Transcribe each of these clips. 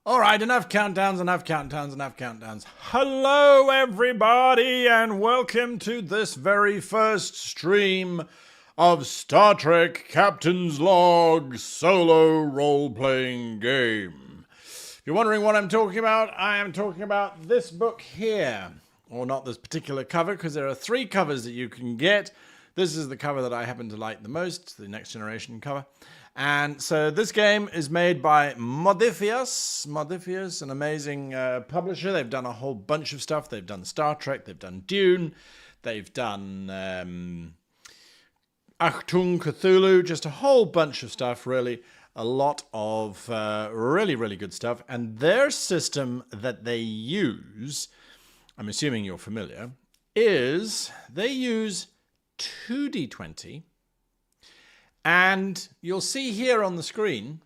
All right, enough countdowns, enough countdowns, enough countdowns. Hello, everybody, and welcome to this very first stream of Star Trek Captain's Log solo role-playing game. If you're wondering what I'm talking about, I am talking about this book here. Or not this particular cover, because there are 3 covers that you can get. This is the cover that I happen to like the most, the Next Generation cover. And so this game is made by Modiphius. Modiphius, an amazing publisher. They've done a whole bunch of stuff. They've done Star Trek. They've done Dune. They've done Achtung Cthulhu. Just a whole bunch of stuff, really. A lot of really, really good stuff. And their system that they use, I'm assuming you're familiar, is they use 2d20. And you'll see here on the screen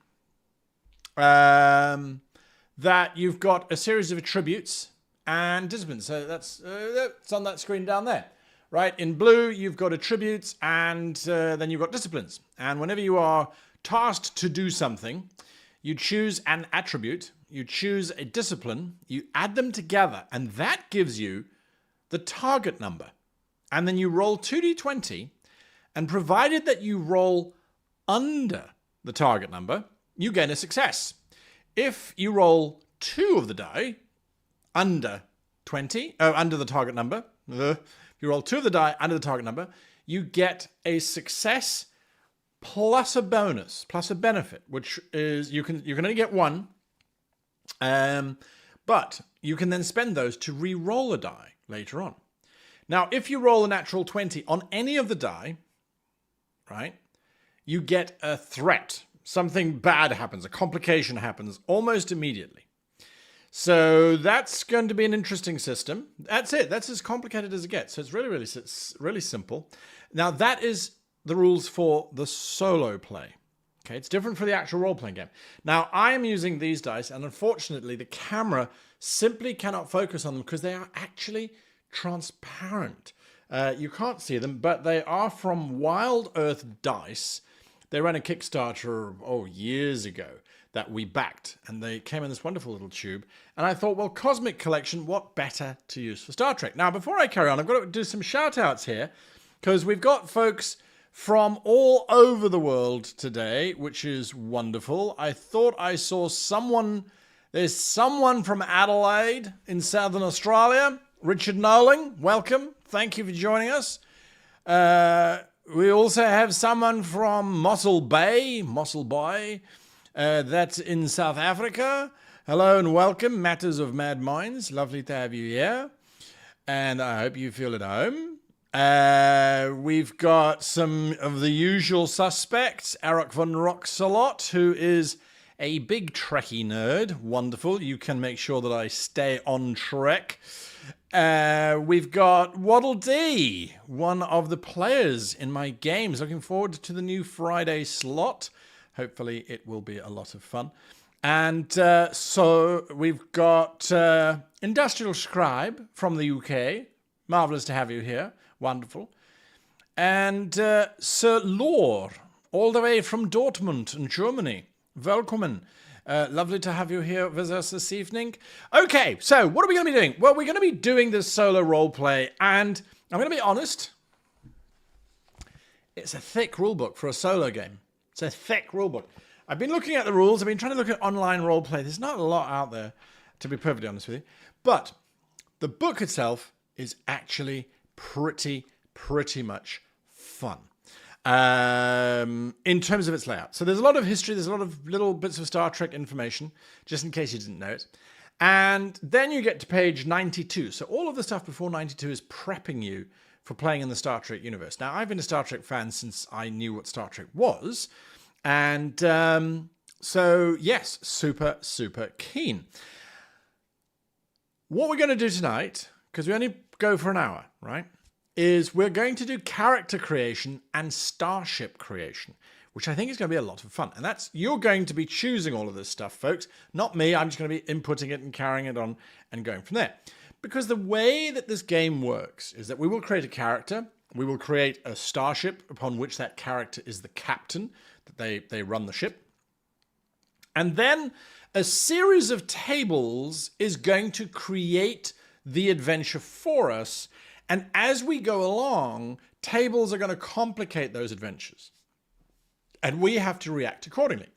that you've got a series of attributes and disciplines. So that's on that screen down there. Right? In blue, you've got attributes and then you've got disciplines. And whenever you are tasked to do something, you choose an attribute, you choose a discipline, you add them together, and that gives you the target number. And then you roll 2d20. And provided that you roll under the target number, you gain a success. If you roll 2 of the die under the target number, if you roll 2 of the die under the target number, you get a success plus a bonus, plus a benefit, which is you can only get 1, but you can then spend those to re-roll a die later on. Now, if you roll a natural 20 on any of the die, right, you get a threat. Something bad happens, a complication happens almost immediately. So that's going to be an interesting system. That's it. That's as complicated as it gets. So it's really simple. Now, that is the rules for the solo play. Okay, it's different for the actual role-playing game. Now, I am using these dice, and unfortunately, the camera simply cannot focus on them because they are actually transparent. You can't see them, but they are from Wild Earth Dice. They ran a Kickstarter, years ago that we backed, and they came in this wonderful little tube. And I thought, well, Cosmic Collection, what better to use for Star Trek? Now, before I carry on, I've got to do some shout-outs here, because we've got folks from all over the world today, which is wonderful. I thought I saw there's someone from Adelaide in Southern Australia. Richard Noling, welcome. Thank you for joining us. We also have someone from Mossel Bay, that's in South Africa. Hello and welcome, Matters of Mad Minds. Lovely to have you here. And I hope you feel at home. We've got some of the usual suspects. Eric von Roxalot, who is a big Trekkie nerd. Wonderful. You can make sure that I stay on Trek. We've got Waddle D, one of the players in my games. Looking forward to the new Friday slot. Hopefully it will be a lot of fun. And so we've got Industrial Scribe from the UK. Marvellous to have you here. Wonderful. And Sir Lore, all the way from Dortmund in Germany. Welcome. Lovely to have you here with us this evening. Okay, so what are we going to be doing? Well, we're going to be doing this solo roleplay, and I'm going to be honest, it's a thick rulebook for a solo game. It's a thick rulebook. I've been looking at the rules. I've been trying to look at online roleplay. There's not a lot out there, to be perfectly honest with you. But the book itself is actually pretty much fun. In terms of its layout. So there's a lot of history, there's a lot of little bits of Star Trek information, just in case you didn't know it. And then you get to page 92. So all of the stuff before 92 is prepping you for playing in the Star Trek universe. Now, I've been a Star Trek fan since I knew what Star Trek was. And so, yes, super keen. What we're going to do tonight, because we only go for an hour, right? Is we're going to do character creation and starship creation, which I think is going to be a lot of fun. And you're going to be choosing all of this stuff, folks. Not me. I'm just going to be inputting it and carrying it on and going from there. Because the way that this game works is that we will create a character. We will create a starship upon which that character is the captain, that they run the ship. And then a series of tables is going to create the adventure for us. And as we go along, tables are going to complicate those adventures. And we have to react accordingly.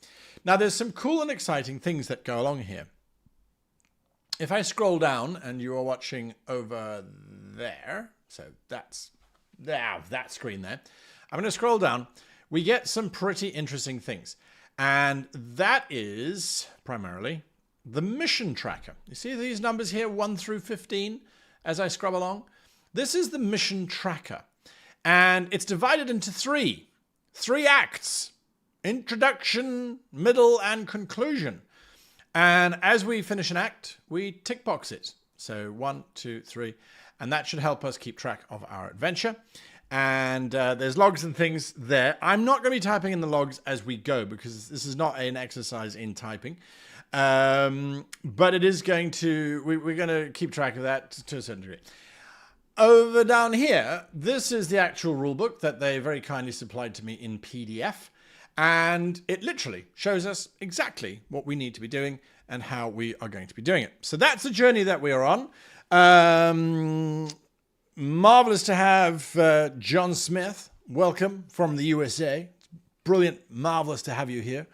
Now, there's some cool and exciting things that go along here. If I scroll down, and you are watching over there, so that's that screen there. I'm going to scroll down. We get some pretty interesting things. And that is primarily the mission tracker. You see these numbers here, 1 through 15, as I scrub along? This is the mission tracker. And it's divided into three acts: introduction, middle, and conclusion. And as we finish an act, we tick box it. So 1, 2, 3, and that should help us keep track of our adventure. And there's logs and things there. I'm not going to be typing in the logs as we go because this is not an exercise in typing. But it is going to, we're going to keep track of that to a certain degree. Over down here, this is the actual rulebook that they very kindly supplied to me in PDF. And it literally shows us exactly what we need to be doing and how we are going to be doing it. So that's the journey that we are on. Marvelous to have John Smith. Welcome from the USA. Brilliant, marvelous to have you here.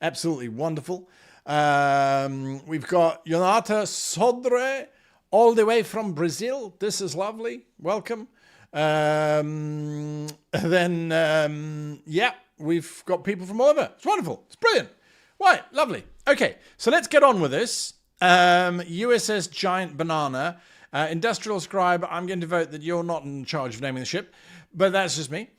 Absolutely wonderful. We've got Jonata Sodre, all the way from Brazil. This is lovely. Welcome. We've got people from all over. It's wonderful. It's brilliant. Right, lovely. Okay, so let's get on with this. USS Giant Banana. Industrial Scribe, I'm going to vote that you're not in charge of naming the ship, but that's just me.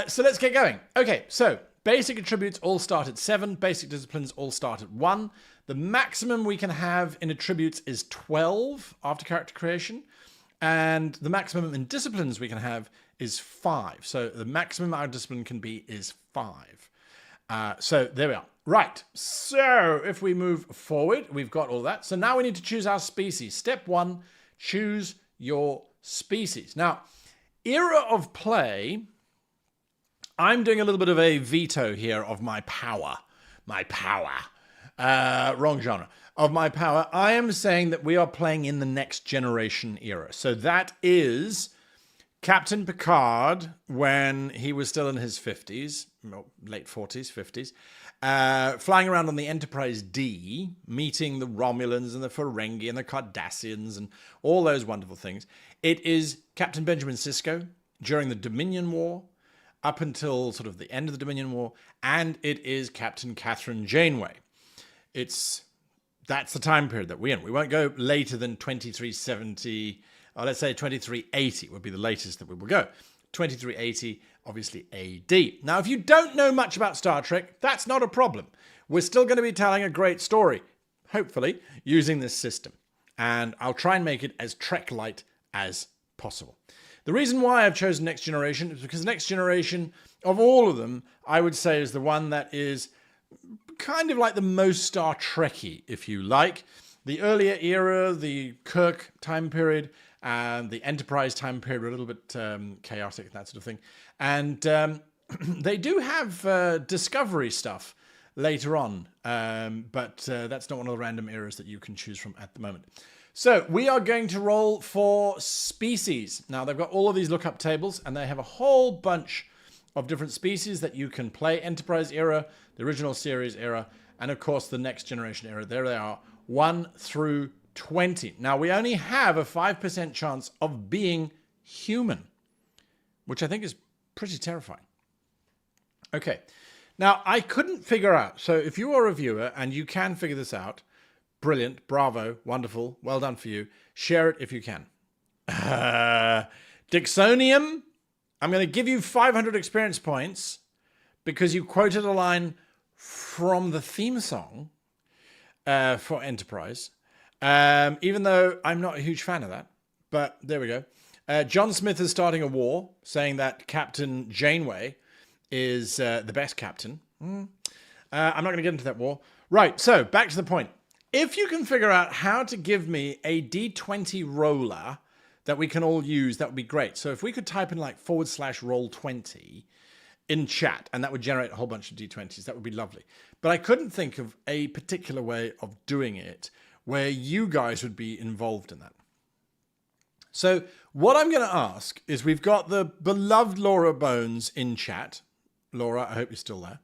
So let's get going. Okay, so basic attributes all start at 7. Basic disciplines all start at 1. The maximum we can have in attributes is 12 after character creation. And the maximum in disciplines we can have is 5. So the maximum our discipline can be is 5. So there we are. Right. So if we move forward, we've got all that. So now we need to choose our species. Step 1, choose your species. Now, era of play, I'm doing a little bit of a veto here of my power. Wrong genre. Of my power, I am saying that we are playing in the next generation era. So that is Captain Picard when he was still in his 50s, late 40s, 50s, flying around on the Enterprise D, meeting the Romulans and the Ferengi and the Cardassians and all those wonderful things. It is Captain Benjamin Sisko during the Dominion War, up until sort of the end of the Dominion War, and it is Captain Catherine Janeway. That's the time period that we're in. We won't go later than 2370, or let's say 2380 would be the latest that we will go. 2380, obviously AD. Now, if you don't know much about Star Trek, that's not a problem. We're still going to be telling a great story, hopefully, using this system. And I'll try and make it as Trek-light as possible. The reason why I've chosen Next Generation is because Next Generation, of all of them, I would say is the one that is kind of like the most Star Trek-y, if you like. The earlier era, the Kirk time period, and the Enterprise time period were a little bit chaotic, that sort of thing. And they do have Discovery stuff later on, but that's not one of the random eras that you can choose from at the moment. So we are going to roll for species. Now, they've got all of these lookup tables, and they have a whole bunch of different species that you can play. Enterprise era, the original series era, and of course the Next Generation era. There they are, 1 through 20. Now, we only have a 5% chance of being human, which I think is pretty terrifying. Okay, now I couldn't figure out, so if you are a viewer and you can figure this out, brilliant, bravo, wonderful, well done for you. Share it if you can. Dixonium, I'm going to give you 500 experience points because you quoted a line from the theme song for Enterprise, even though I'm not a huge fan of that. But there we go. John Smith is starting a war, saying that Captain Janeway is the best captain. I'm not going to get into that war. Right, so back to the point. If you can figure out how to give me a D20 roller that we can all use, that would be great. So if we could type in like /roll20, in chat, and that would generate a whole bunch of D20s. That would be lovely. But I couldn't think of a particular way of doing it where you guys would be involved in that. So what I'm going to ask is, we've got the beloved Laura Bones in chat. Laura, I hope you're still there.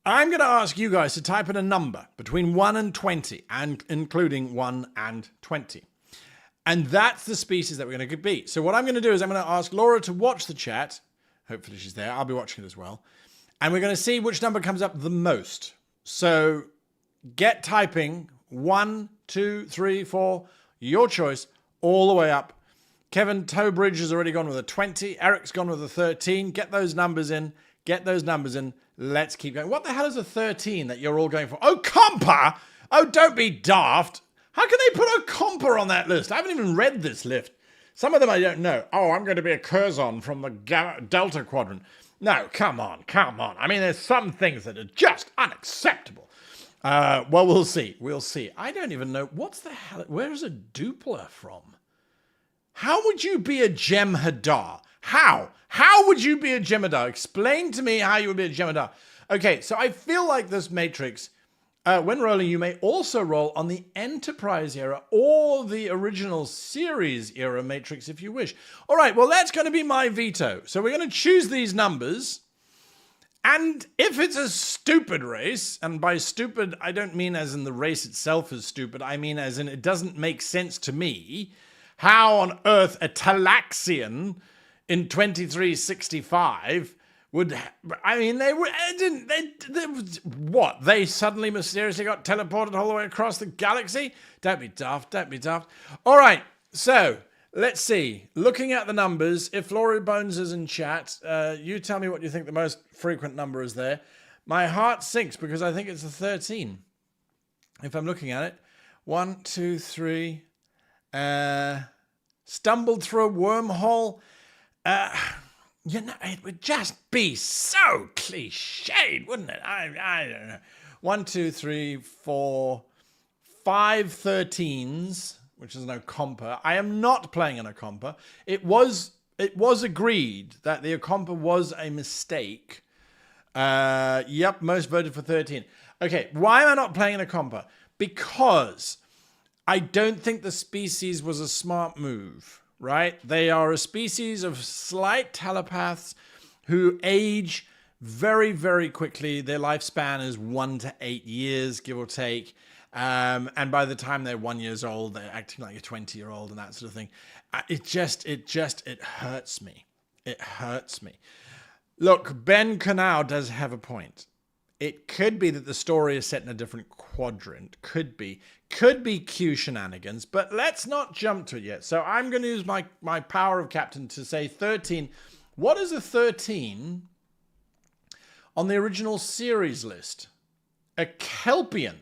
I'm going to ask you guys to type in a number between 1 and 20, and including 1 and 20. And that's the species that we're going to beat. So what I'm going to do is I'm going to ask Laura to watch the chat. Hopefully she's there. I'll be watching it as well. And we're going to see which number comes up the most. So get typing 1, 2, 3, 4, your choice, all the way up. Kevin Towbridge has already gone with a 20. Eric's gone with a 13. Get those numbers in. Get those numbers in. Let's keep going. What the hell is a 13 that you're all going for? Oh, compa! Oh, don't be daft. How can they put a compa on that list? I haven't even read this list. Some of them I don't know. Oh, I'm going to be a Curzon from the Delta Quadrant. No, come on, come on. I mean, there's some things that are just unacceptable. Well, we'll see. We'll see. I don't even know. What's the hell? Where is a dupla from? How would you be a Jem'Hadar? How? How would you be a Jem'Hadar? Explain to me how you would be a Jem'Hadar. Okay, so I feel like this matrix, when rolling, you may also roll on the Enterprise era or the original series era matrix if you wish. All right, well, that's going to be my veto. So we're going to choose these numbers. And if it's a stupid race, and by stupid, I don't mean as in the race itself is stupid. I mean as in it doesn't make sense to me. How on earth a Talaxian in 2365 would... I mean, what? They suddenly mysteriously got teleported all the way across the galaxy? Don't be daft, don't be daft. All right, so let's see. Looking at the numbers, if Laura Bones is in chat, you tell me what you think the most frequent number is there. My heart sinks because I think it's a 13. If I'm looking at it. 1, 2, 3... stumbled through a wormhole. You know, it would just be so cliched, wouldn't it? I don't know. 1, 2, 3, 4, 5 13s, which is no compa. I am not playing an Acompa. It was agreed that the Acompa was a mistake. Yep, most voted for 13. Okay, why am I not playing an Acompa? Because I don't think the species was a smart move, right? They are a species of slight telepaths who age very, very quickly. Their lifespan is 1 to 8 years, give or take. And by the time they're 1 year old, they're acting like a 20-year-old and that sort of thing. It hurts me. It hurts me. Look, Ben Canal does have a point. It could be that the story is set in a different quadrant. Could be Q shenanigans, but let's not jump to it yet. So I'm going to use my power of captain to say 13. What is a 13 on the original series list? A Kelpian.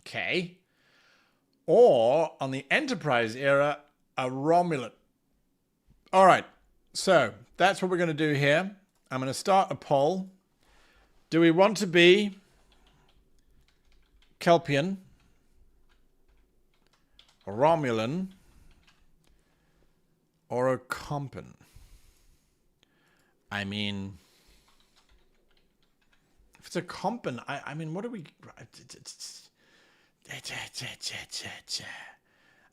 Okay. Or on the Enterprise era, a Romulan. All right. So that's what we're going to do here. I'm going to start a poll. Do we want to be Kelpian, a Romulan, or a Compan? I mean, if it's a Compan, I mean, what are we...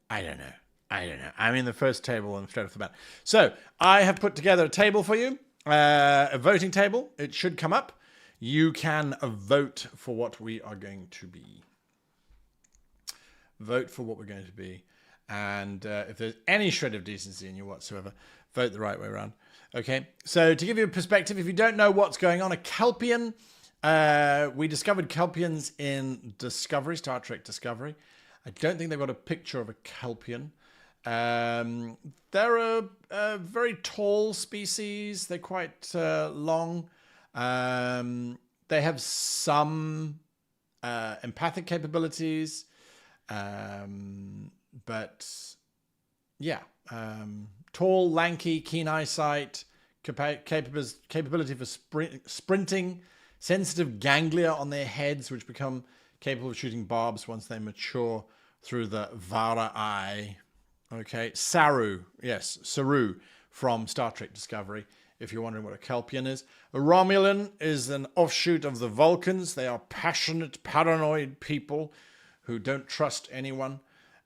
I don't know. I'm in the first table and straight off the bat. So I have put together a table for you, a voting table. It should come up. You can vote for what we are going to be. Vote for what we're going to be. And if there's any shred of decency in you whatsoever, vote the right way around. Okay, so to give you a perspective, if you don't know what's going on, a Kelpian, we discovered Kelpians in Discovery, Star Trek Discovery. I don't think they've got a picture of a Kelpian. They're a very tall species. They're quite long. They have some empathic capabilities, but yeah, tall, lanky, keen eyesight, capability for sprinting, sensitive ganglia on their heads, which become capable of shooting barbs once they mature through the Vara eye. Okay, Saru, yes, Saru from Star Trek Discovery if you're wondering what a Kelpian is. A Romulan is an offshoot of the Vulcans. They are passionate, paranoid people who don't trust anyone.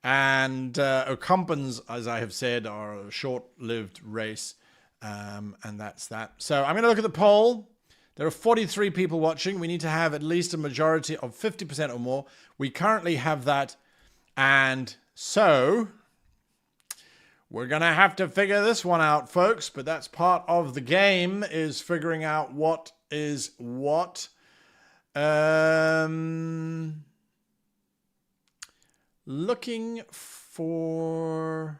And Ocumpans, as I have said, are a short-lived race. And that's that. So I'm going to look at the poll. There are 43 people watching. We need to have at least a majority of 50% or more. We currently have that. And so we're going to have to figure this one out, folks. But that's part of the game, is figuring out what is what. Looking for...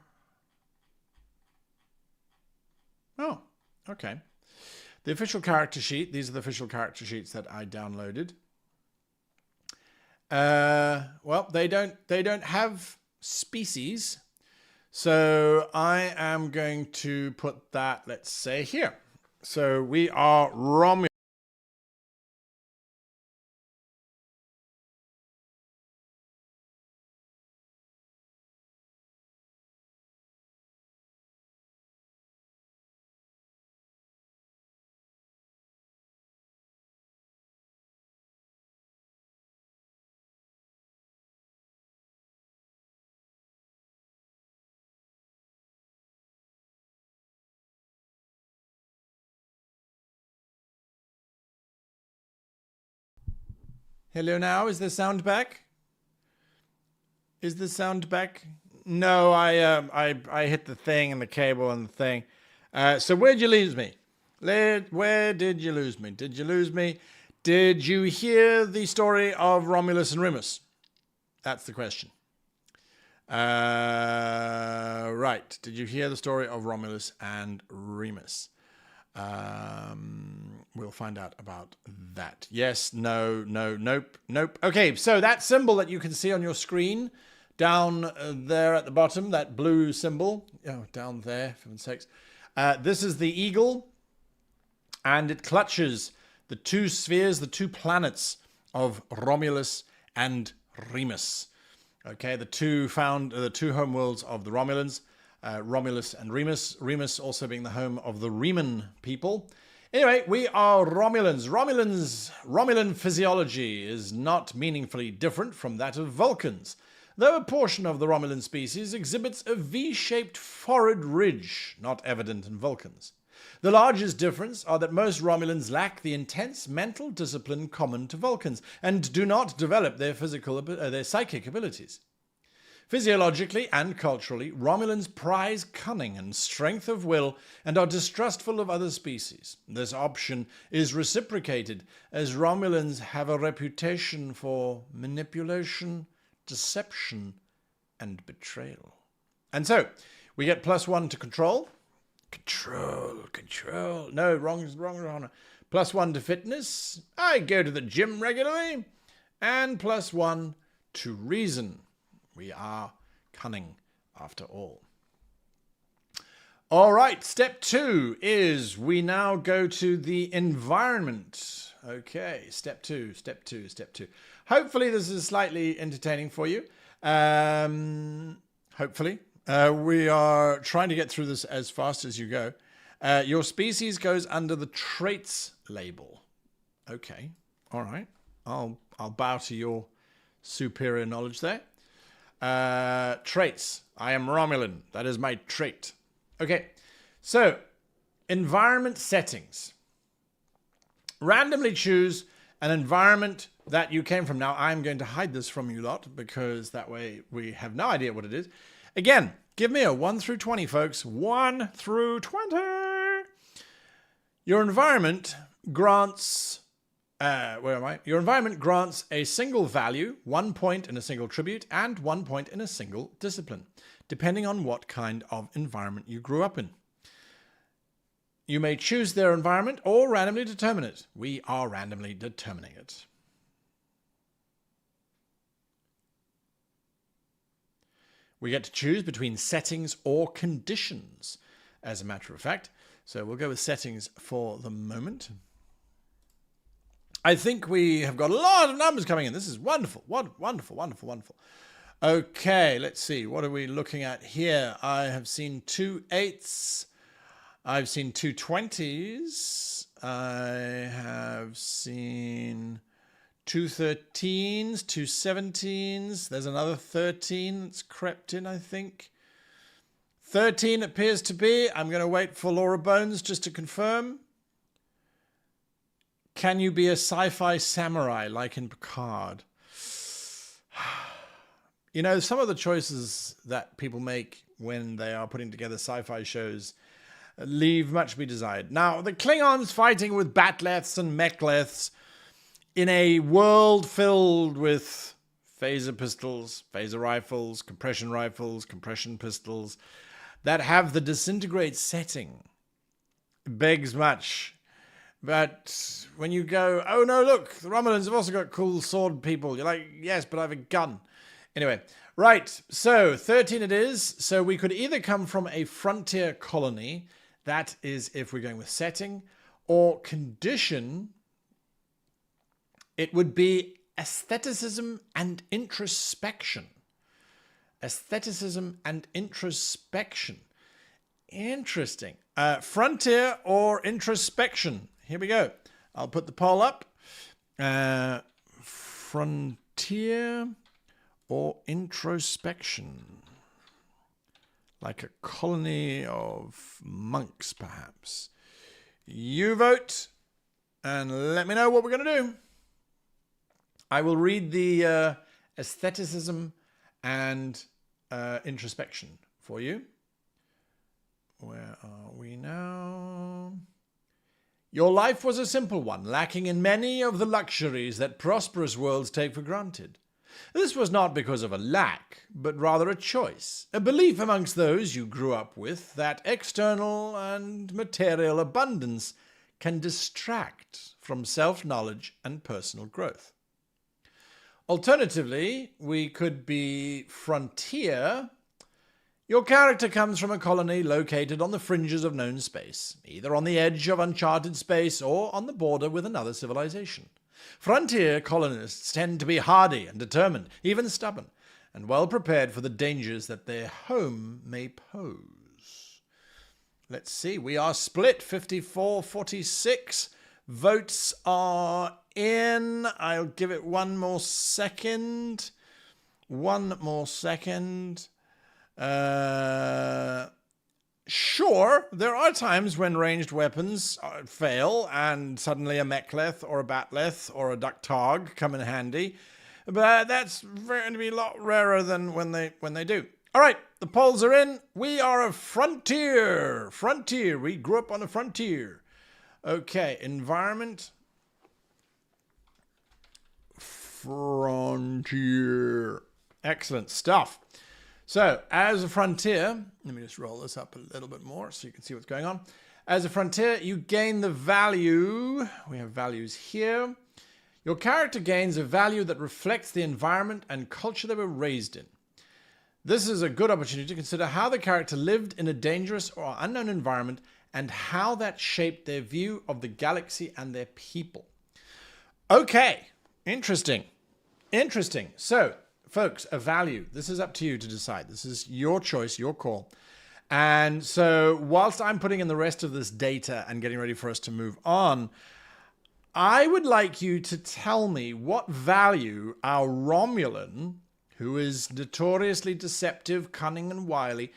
Oh, okay. The official character sheet. These are the official character sheets that I downloaded. Well, they don't have species. So I am going to put that, let's say, here. So we are Romulans. Hello now, is the sound back? Is the sound back? No, I hit the thing and the cable and the thing. So where'd you lose me? Where did you lose me? Did you lose me? Did you hear the story of Romulus and Remus? That's the question. Right. Did you hear the story of Romulus and Remus? We'll find out about that. Yes, no, no, nope, nope. Okay, so that symbol that you can see on your screen down there at the bottom, that blue symbol, oh, down there, for heaven's sakes. This is the eagle, and it clutches the two spheres, the two planets of Romulus and Remus. Okay, the two homeworlds of the Romulans. Romulus and Remus. Remus also being the home of the Reman people. Anyway, we are Romulans. Romulan physiology is not meaningfully different from that of Vulcans, though a portion of the Romulan species exhibits a V-shaped forehead ridge, not evident in Vulcans. The largest difference are that most Romulans lack the intense mental discipline common to Vulcans and do not develop their psychic abilities. Physiologically and culturally, Romulans prize cunning and strength of will and are distrustful of other species. This option is reciprocated, as Romulans have a reputation for manipulation, deception, and betrayal. And so, we get +1 to control. Control. No, wrong. +1 to fitness. I go to the gym regularly. And +1 to reason. We are cunning, after all. All right, step 2 is we now go to the environment. Okay, step 2. Hopefully this is slightly entertaining for you. Hopefully. We are trying to get through this as fast as you go. Your species goes under the traits label. Okay, all right. I'll bow to your superior knowledge there. Traits. I am Romulan. That is my trait. Okay, so environment settings. Randomly choose an environment that you came from. Now, I'm going to hide this from you lot because that way we have no idea what it is. Again, give me a 1 through 20, folks. 1 through 20. Your environment grants... where am I? Your environment grants a single value, 1 point in a single tribute, and 1 point in a single discipline, depending on what kind of environment you grew up in. You may choose their environment or randomly determine it. We are randomly determining it. We get to choose between settings or conditions, as a matter of fact. So we'll go with settings for the moment. I think we have got a lot of numbers coming in. This is wonderful. Wonderful. Okay, let's see. What are we looking at here? I have seen 2 8s. I've seen 220s. I have seen 213s, 217s. There's another 13 that's crept in, I think. 13 appears to be. I'm going to wait for Laura Bones just to confirm. Can you be a sci-fi samurai like in Picard? You know, some of the choices that people make when they are putting together sci-fi shows leave much to be desired. Now, the Klingons fighting with batleths and mechleths in a world filled with phaser pistols, phaser rifles, compression pistols that have the disintegrate setting begs much. But when you go, oh no, look, the Romulans have also got cool sword people. You're like, yes, but I have a gun. Anyway, right, so 13 it is. So we could either come from a frontier colony, that is if we're going with setting, or condition, it would be aestheticism and introspection. Aestheticism and introspection. Interesting. Frontier or introspection. Here we go. I'll put the poll up. Frontier or introspection. Like a colony of monks, perhaps. You vote and let me know what we're going to do. I will read the aestheticism and introspection for you. Where are we now? Your life was a simple one, lacking in many of the luxuries that prosperous worlds take for granted. This was not because of a lack, but rather a choice, a belief amongst those you grew up with that external and material abundance can distract from self-knowledge and personal growth. Alternatively, we could be frontier. Your character comes from a colony located on the fringes of known space, either on the edge of uncharted space or on the border with another civilization. Frontier colonists tend to be hardy and determined, even stubborn, and well prepared for the dangers that their home may pose. Let's see, we are split 54-46. Votes are in. I'll give it one more second. Sure, there are times when ranged weapons fail and suddenly a mechleth or a batleth or a ducktog come in handy, but that's going to be a lot rarer than when they do. All right, the polls are in. We are a frontier. We grew up on a frontier. Okay, environment. Frontier. Excellent stuff. So, as a frontier, let me just roll this up a little bit more so you can see what's going on. As a frontier, you gain the value. We have values here. Your character gains a value that reflects the environment and culture they were raised in. This is a good opportunity to consider how the character lived in a dangerous or unknown environment and how that shaped their view of the galaxy and their people. Okay, interesting. So, folks, a value. This is up to you to decide. This is your choice, your call. And so whilst I'm putting in the rest of this data and getting ready for us to move on, I would like you to tell me what value our Romulan, who is notoriously deceptive, cunning, and wily,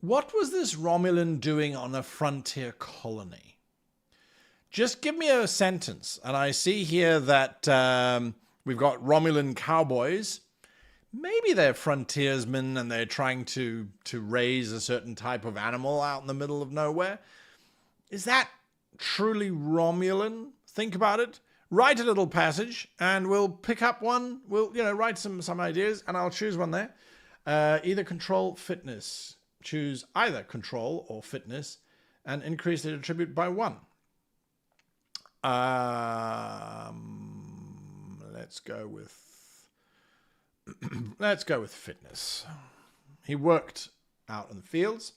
what was this Romulan doing on a frontier colony? Just give me a sentence. And I see here that we've got Romulan cowboys. Maybe they're frontiersmen and they're trying to raise a certain type of animal out in the middle of nowhere. Is that truly Romulan? Think about it. Write a little passage and we'll pick up one. We'll, write some ideas and I'll choose one there. Either control, fitness. Choose either control or fitness and increase the attribute by 1. Let's go with fitness. He worked out in the fields.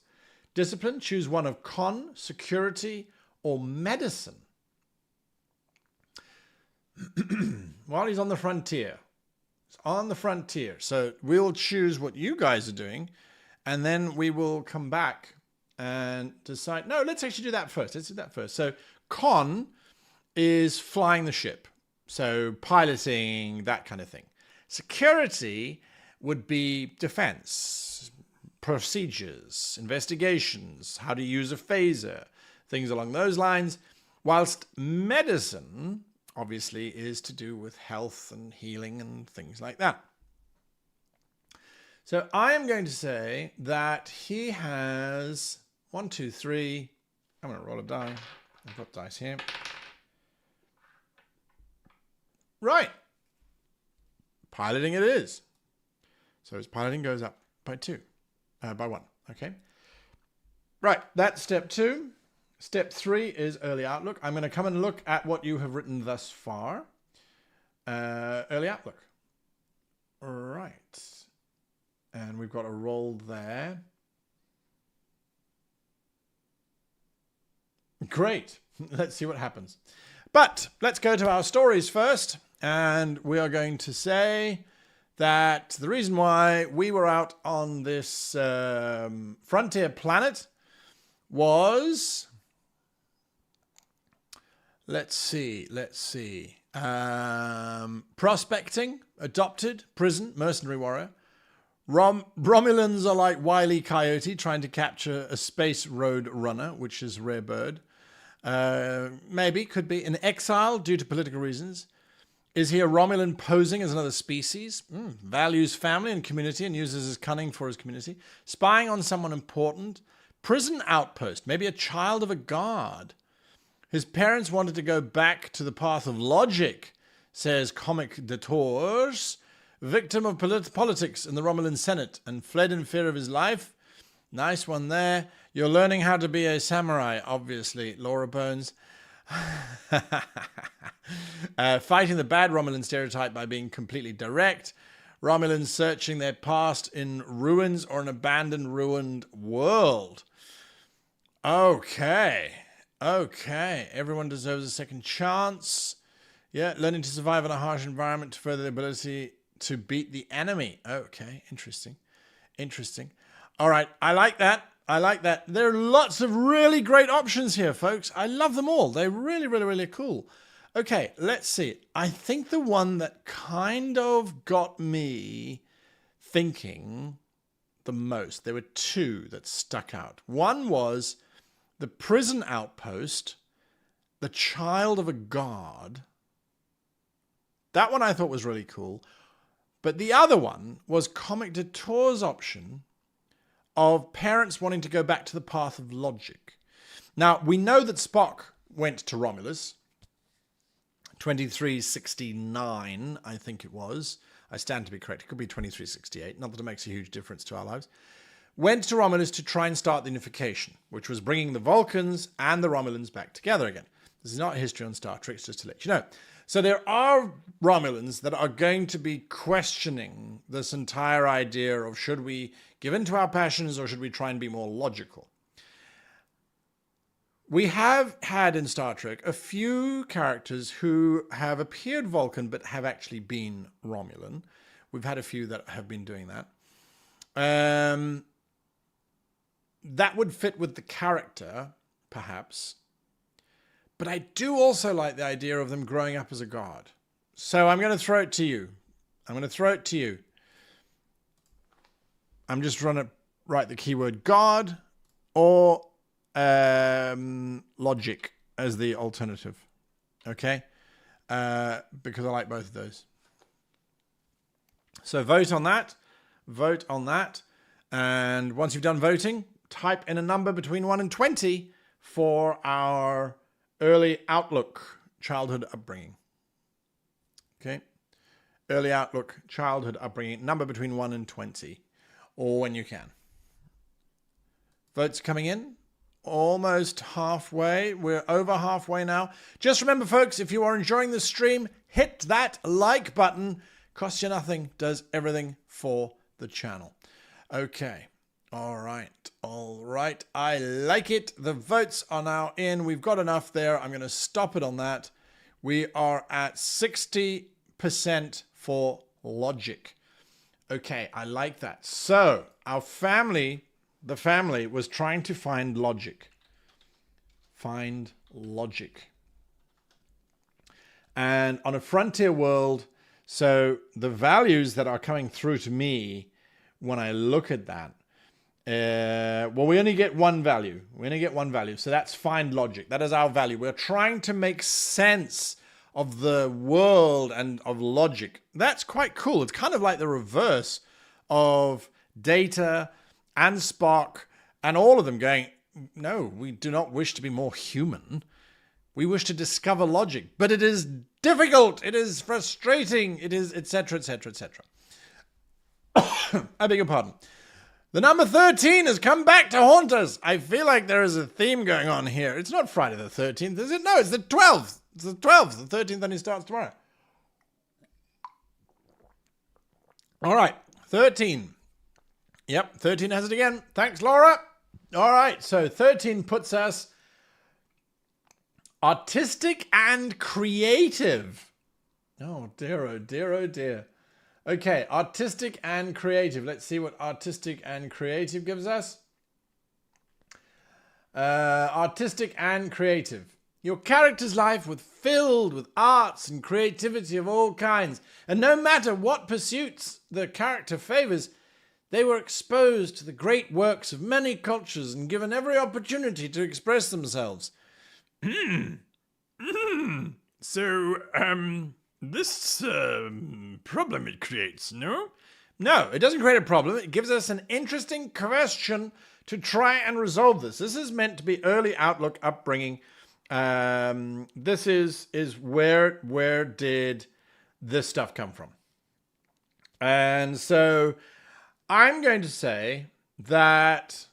Discipline, choose one of con, security, or medicine. While he's on the frontier. It's on the frontier. So we'll choose what you guys are doing, and then we will come back and decide, no, let's actually do that first. Let's do that first. So con is flying the ship. So piloting, that kind of thing. Security would be defense, procedures, investigations, how to use a phaser, things along those lines. Whilst medicine, obviously, is to do with health and healing and things like that. So I am going to say that he has 1, 2, 3. I'm going to roll a die. I've got dice here. Right. Piloting it is. So his piloting goes up by 1. Okay. Right. That's step 2. Step 3 is early outlook. I'm going to come and look at what you have written thus far. Early outlook. Right. And we've got a roll there. Great. Let's see what happens. But let's go to our stories first. And we are going to say that the reason why we were out on this frontier planet was... Let's see. Prospecting, adopted, prison, mercenary warrior. Romulans are like Wile E. Coyote trying to capture a space road runner, which is a rare bird. Maybe, could be in exile due to political reasons. Is he a Romulan posing as another species? Values family and community and uses his cunning for his community. Spying on someone important. Prison outpost, maybe a child of a guard. His parents wanted to go back to the path of logic, says Comic de Tours. Victim of politics in the Romulan Senate and fled in fear of his life. Nice one there. You're learning how to be a samurai, obviously, Laura Bones. Fighting the bad Romulan stereotype by being completely direct. Romulans searching their past in ruins or an abandoned, ruined world. Okay. Everyone deserves a second chance. Yeah, learning to survive in a harsh environment to further the ability to beat the enemy. Okay, interesting. All right, I like that. There are lots of really great options here, folks. I love them all. They're really, really, really cool. Okay, let's see. I think the one that kind of got me thinking the most, there were 2 that stuck out. One was the prison outpost, the child of a guard. That one I thought was really cool. But the other one was Comic de Tours' option of parents wanting to go back to the path of logic. Now, we know that Spock went to Romulus. 2369, I think it was. I stand to be correct. It could be 2368. Not that it makes a huge difference to our lives. Went to Romulus to try and start the unification, which was bringing the Vulcans and the Romulans back together again. This is not history on Star Trek, it's just to let you know. So there are Romulans that are going to be questioning this entire idea of should we give in to our passions or should we try and be more logical? We have had in Star Trek a few characters who have appeared Vulcan but have actually been Romulan. We've had a few that have been doing that. That would fit with the character, perhaps. But I do also like the idea of them growing up as a god. So I'm going to throw it to you. I'm just trying to write the keyword god or logic as the alternative. Okay? Because I like both of those. So vote on that. And once you've done voting, type in a number between 1 and 20 for our early outlook childhood upbringing. Okay? Early outlook childhood upbringing, number between 1 and 20, or when you can. Votes coming in. Almost halfway. We're over halfway now. Just remember, folks, if you are enjoying the stream, hit that like button. Costs you nothing, does everything for the channel. Okay. All right. I like it. The votes are now in. We've got enough there. I'm going to stop it on that. We are at 60% for logic. Okay, I like that. So, our family the family was trying to find logic. Find logic. And on a frontier world, so the values that are coming through to me when I look at that, well, we only get one value. We only get one value. So that's find logic. That is our value. We're trying to make sense of the world and of logic. That's quite cool. It's kind of like the reverse of Data and Spock and all of them going, no, we do not wish to be more human. We wish to discover logic, but it is difficult. It is frustrating. It is etc., etc., etc. I beg your pardon. The number 13 has come back to haunt us. I feel like there is a theme going on here. It's not Friday the 13th, is it? No, it's the 12th. It's the 12th. The 13th only starts tomorrow. All right, 13. Yep, 13 has it again. Thanks, Laura. All right, so 13 puts us artistic and creative. Oh, dear, oh, dear, oh, dear. Okay, artistic and creative. Let's see what artistic and creative gives us. Artistic and creative. Your character's life was filled with arts and creativity of all kinds. And no matter what pursuits the character favors, they were exposed to the great works of many cultures and given every opportunity to express themselves. So, this problem it creates, no? No, it doesn't create a problem. It gives us an interesting question to try and resolve this. This is meant to be early outlook upbringing. This is where did this stuff come from? And so I'm going to say that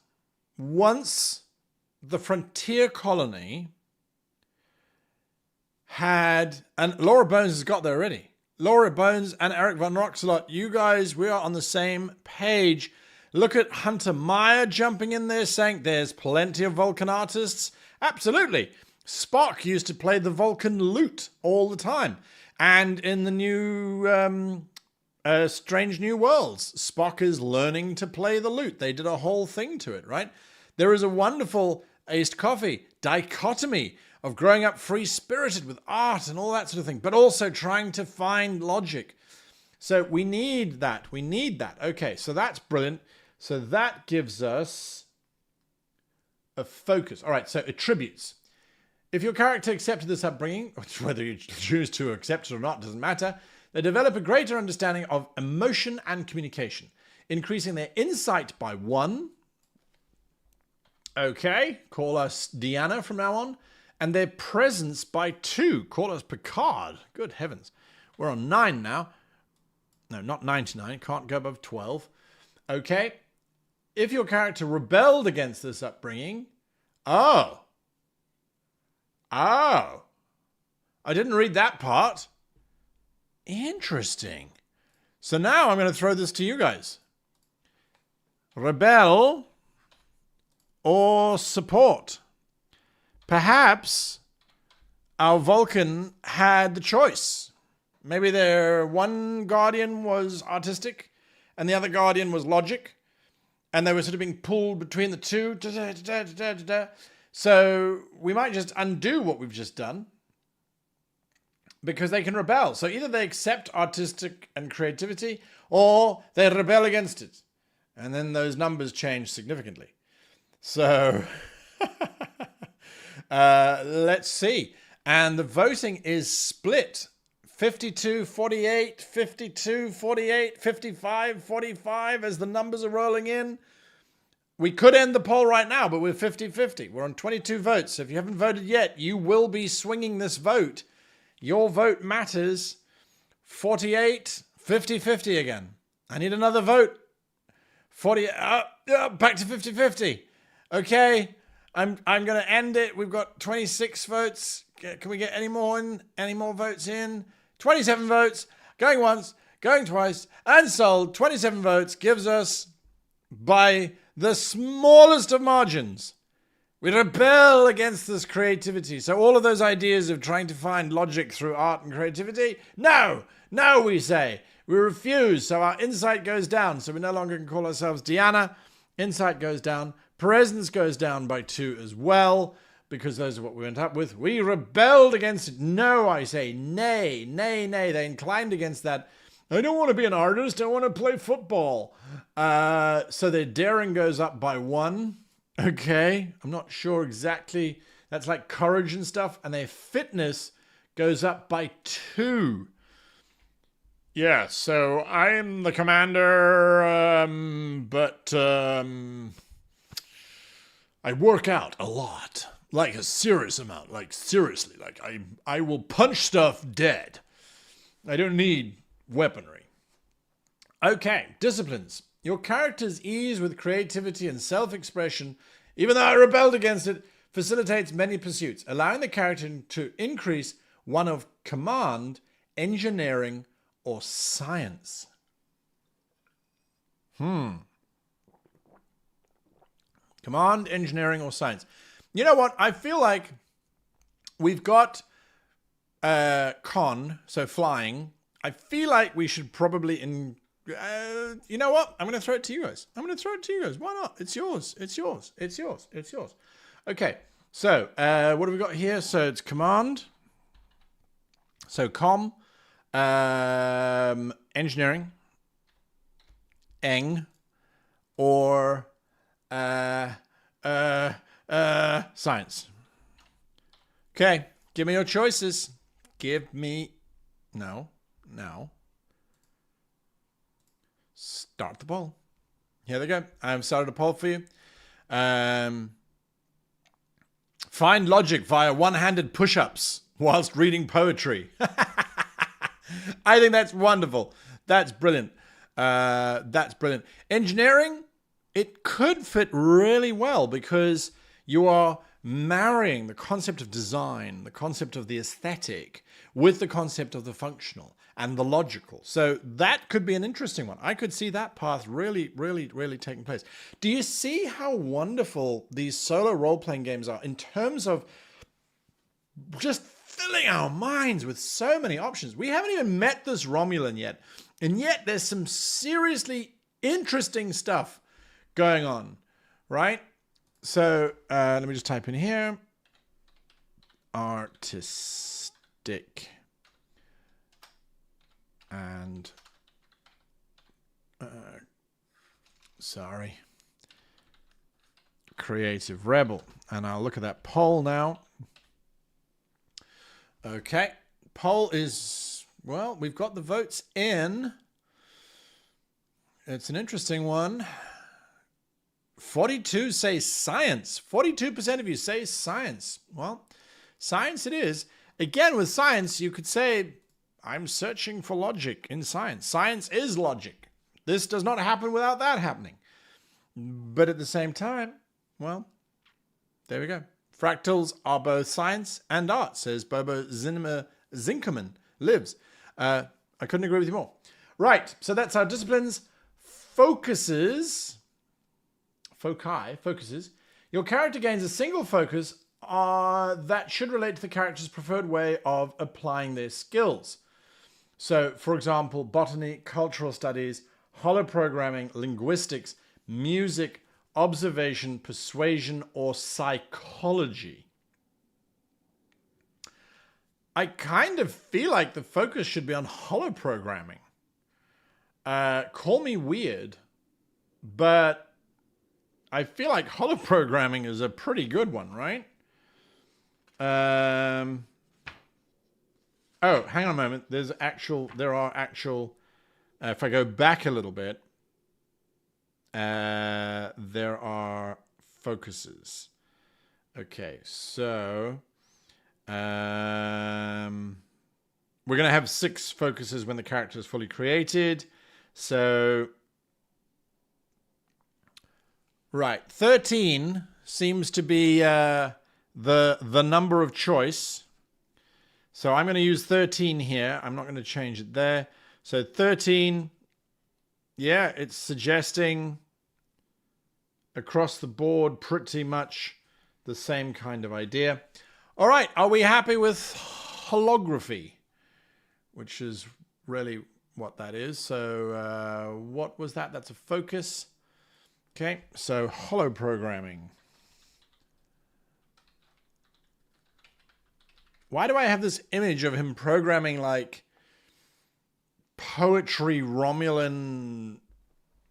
once the frontier colony had, and Laura Bones has got there already. Laura Bones and Eric Von Roxelot, you guys, we are on the same page. Look at Hunter Meyer jumping in there saying there's plenty of Vulcan artists. Absolutely. Spock used to play the Vulcan lute all the time. And in the new Strange New Worlds, Spock is learning to play the lute. They did a whole thing to it, right? There is a wonderful Iced Coffee dichotomy of growing up free-spirited with art and all that sort of thing, but also trying to find logic. So we need that. We need that. Okay, so that's brilliant. So that gives us a focus. All right, so attributes. If your character accepted this upbringing, whether you choose to accept it or not doesn't matter, they develop a greater understanding of emotion and communication, increasing their insight by 1. Okay, call us Deanna from now on. And their presence by 2. Call us Picard. Good heavens. We're on 9 now. No, not 99. Can't go above 12. Okay. If your character rebelled against this upbringing. Oh. I didn't read that part. Interesting. So now I'm going to throw this to you guys. Rebel or support? Perhaps our Vulcan had the choice. Maybe their one Guardian was artistic and the other Guardian was logic. And they were sort of being pulled between the two. So we might just undo what we've just done because they can rebel. So either they accept artistic and creativity or they rebel against it. And then those numbers change significantly. So... let's see. And the voting is split. 52-48, 52-48, 55-45 as the numbers are rolling in. We could end the poll right now, but we're 50-50. We're on 22 votes. So if you haven't voted yet, you will be swinging this vote. Your vote matters. 48, 50-50 again. I need another vote. 40, back to 50-50. Okay. I'm going to end it. We've got 26 votes. Can we get any more in? Any more votes in? 27 votes. Going once, going twice, and sold. 27 votes gives us, by the smallest of margins, we rebel against this creativity. So all of those ideas of trying to find logic through art and creativity, no, we say. We refuse. So our insight goes down. So we no longer can call ourselves Deanna. Insight goes down. Presence goes down by 2 as well, because those are what we went up with. We rebelled against it. No, I say, nay, nay, nay. They inclined against that. I don't want to be an artist. I want to play football. So their daring goes up by 1. Okay, I'm not sure exactly. That's like courage and stuff. And their fitness goes up by 2. Yeah, so I'm the commander, but I work out a lot. Like a serious amount. Like seriously. Like I will punch stuff dead. I don't need weaponry. Okay, disciplines. Your character's ease with creativity and self-expression, even though I rebelled against it, facilitates many pursuits, allowing the character to increase one of command, engineering, or science. Command, engineering, or science. You know what? I feel like we've got con, so flying. I feel like we should probably... you know what? I'm going to throw it to you guys. Why not? It's yours. Okay. So, what have we got here? So, it's command. So, engineering, or science. Okay, give me your choices. No. Start the poll. Here they go. I've started a poll for you. Find logic via one-handed push-ups whilst reading poetry. I think that's wonderful. That's brilliant. Engineering, it could fit really well because you are marrying the concept of design, the concept of the aesthetic, with the concept of the functional and the logical. So that could be an interesting one. I could see that path really, really, really taking place. Do you see how wonderful these solo role-playing games are in terms of just filling our minds with so many options? We haven't even met this Romulan yet, and yet there's some seriously interesting stuff going on, right? So let me just type in here. Artistic and Creative Rebel. And I'll look at that poll now. Okay. Poll is, well, we've got the votes in. It's an interesting one. 42 say science. 42% of you say science. Well, science it is. Again, with science, you could say, I'm searching for logic in science. Science is logic. This does not happen without that happening. But at the same time, well, there we go. Fractals are both science and art, says Bobo Zinkerman lives. I couldn't agree with you more. Right, so that's our disciplines. Focuses. Your character gains a single focus that should relate to the character's preferred way of applying their skills. So, for example, botany, cultural studies, holoprogramming, linguistics, music, observation, persuasion, or psychology. I kind of feel like the focus should be on holoprogramming. Call me weird, but I feel like holoprogramming is a pretty good one, right? Oh, hang on a moment. There are actual, if I go back a little bit, there are focuses. Okay, so we're going to have 6 focuses when the character is fully created. So, right, 13 seems to be the number of choice. So I'm going to use 13 here. I'm not going to change it there. So 13, yeah, it's suggesting across the board pretty much the same kind of idea. All right, are we happy with holography? Which is really what that is. So what was that? That's a focus. Okay, so holo programming. Why do I have this image of him programming like poetry Romulan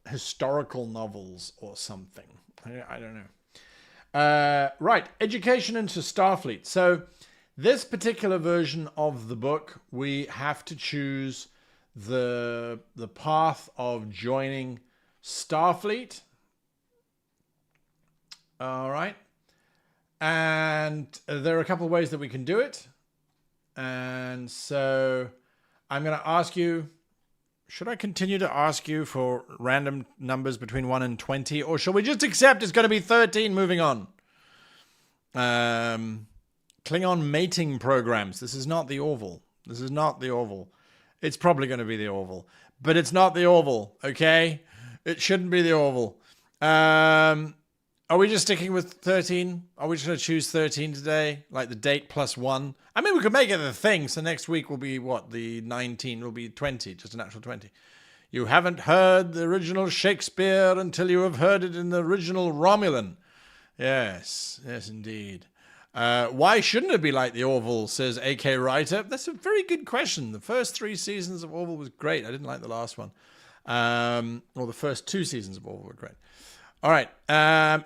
historical novels or something? I don't know. Right, education into Starfleet. So this particular version of the book, we have to choose the path of joining Starfleet. All right. And there are a couple of ways that we can do it. And so I'm going to ask you, should I continue to ask you for random numbers between 1 and 20? Or shall we just accept it's going to be 13 moving on? Klingon mating programs. This is not the Orville. This is not the Orville. It's probably going to be the Orville. But it's not the Orville, okay? It shouldn't be the Orville. Are we just sticking with 13? Are we just going to choose 13 today? Like the date plus 1? I mean, we could make it a thing. So next week will be what? The 19 will be 20. Just a natural 20. You haven't heard the original Shakespeare until you have heard it in the original Romulan. Yes. Yes, indeed. Why shouldn't it be like the Orville, says A.K. Writer? That's a very good question. The first 3 seasons of Orville was great. I didn't like the last one. Or the first 2 seasons of Orville were great. All right.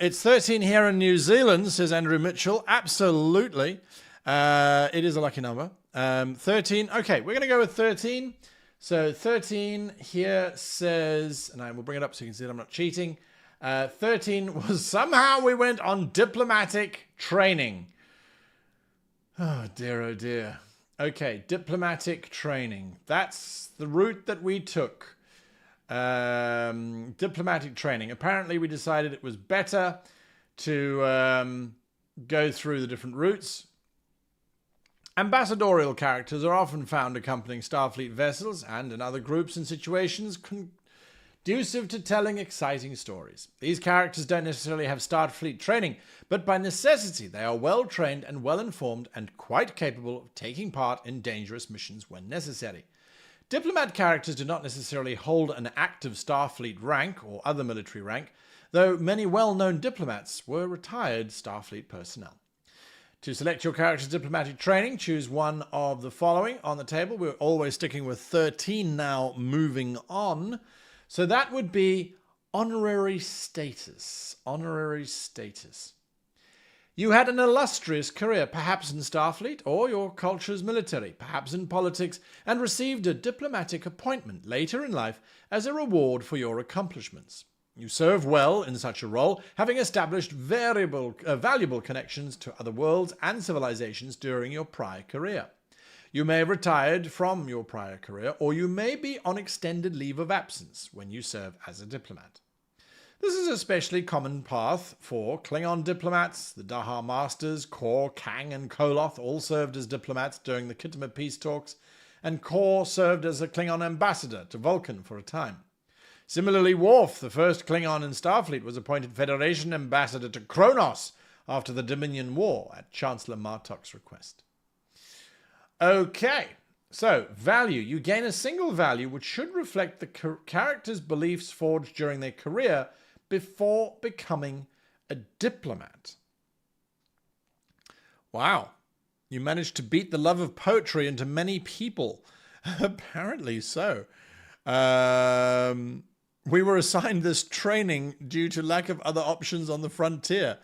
It's 13 here in New Zealand, says Andrew Mitchell. Absolutely. It is a lucky number. 13. Okay, we're going to go with 13. So 13 here says, and I will bring it up so you can see that I'm not cheating. 13 was somehow we went on diplomatic training. Oh, dear, oh, dear. Okay, diplomatic training. That's the route that we took. Diplomatic training. Apparently, we decided it was better to go through the different routes. Ambassadorial characters are often found accompanying Starfleet vessels and in other groups and situations conducive to telling exciting stories. These characters don't necessarily have Starfleet training, but by necessity they are well trained and well informed and quite capable of taking part in dangerous missions when necessary. Diplomat characters do not necessarily hold an active Starfleet rank or other military rank, though many well-known diplomats were retired Starfleet personnel. To select your character's diplomatic training, choose one of the following on the table. We're always sticking with 13 now, moving on. So that would be honorary status. Honorary status. You had an illustrious career, perhaps in Starfleet or your culture's military, perhaps in politics, and received a diplomatic appointment later in life as a reward for your accomplishments. You served well in such a role, having established valuable connections to other worlds and civilizations during your prior career. You may have retired from your prior career, or you may be on extended leave of absence when you serve as a diplomat. This is an especially common path for Klingon diplomats. The Daha Masters, Kor, Kang, and Koloth all served as diplomats during the Khitomer peace talks, and Kor served as a Klingon ambassador to Vulcan for a time. Similarly, Worf, the first Klingon in Starfleet, was appointed Federation ambassador to Kronos after the Dominion War at Chancellor Martok's request. Okay, so value. You gain a single value which should reflect the character's beliefs forged during their career before becoming a diplomat. Wow, you managed to beat the love of poetry into many people. Apparently so. We were assigned this training due to lack of other options on the frontier.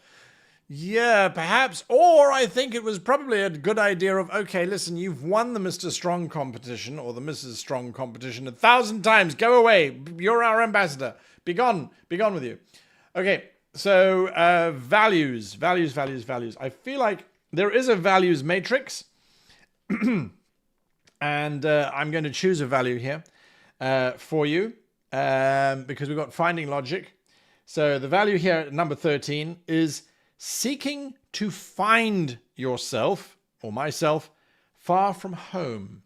Yeah, perhaps. Or I think it was probably a good idea of, okay, listen, you've won the Mr. Strong competition or the Mrs. Strong competition 1,000 times. Go away. You're our ambassador. Be gone. Be gone with you. Okay, so values. I feel like there is a values matrix. And I'm going to choose a value here for you because we've got finding logic. So the value here at number 13 is seeking to find yourself or myself far from home.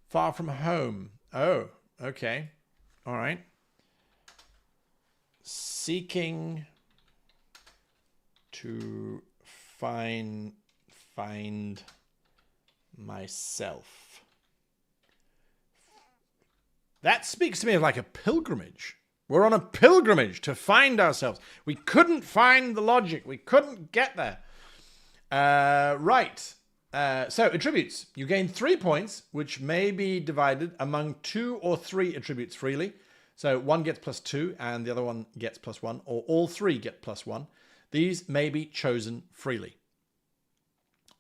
Far from home. Oh, okay. All right. Seeking to find myself. That speaks to me of like a pilgrimage. We're on a pilgrimage to find ourselves. We couldn't find the logic. We couldn't get there. Right. So attributes. You gain 3 points, which may be divided among 2 or 3 attributes freely. So one gets +2 and the other one gets +1, or all 3 get +1. These may be chosen freely.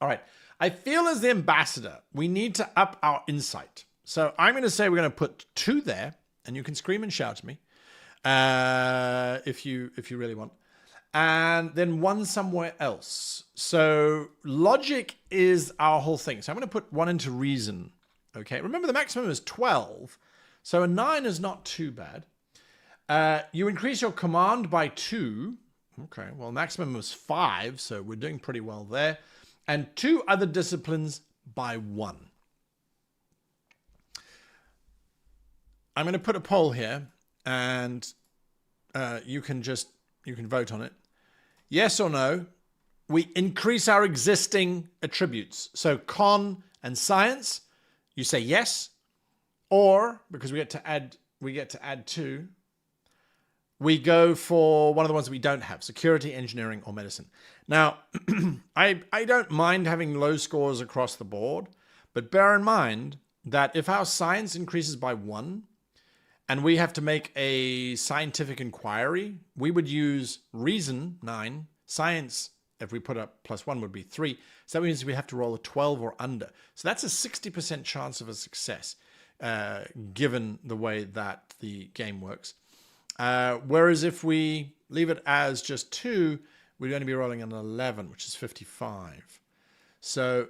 All right. I feel as the ambassador, we need to up our insight. So I'm going to say we're going to put 2 there, and you can scream and shout at me if you really want. And then 1 somewhere else. So logic is our whole thing. So I'm going to put 1 into reason. Okay. Remember, the maximum is 12. So a 9 is not too bad. You increase your command by 2. Okay. Well, maximum was 5. So we're doing pretty well there. And 2 other disciplines by 1. I'm going to put a poll here, and you can vote on it. Yes or no, we increase our existing attributes. So con and science, you say yes, or because we get to add 2, we go for one of the ones that we don't have: security, engineering, or medicine. Now, I don't mind having low scores across the board, but bear in mind that if our science increases by 1, and we have to make a scientific inquiry, we would use reason, 9, science, if we put up +1, would be 3. So that means we have to roll a 12 or under. So that's a 60% chance of a success, given the way that the game works. Whereas if we leave it as just 2, we'd only be rolling an 11, which is 55. So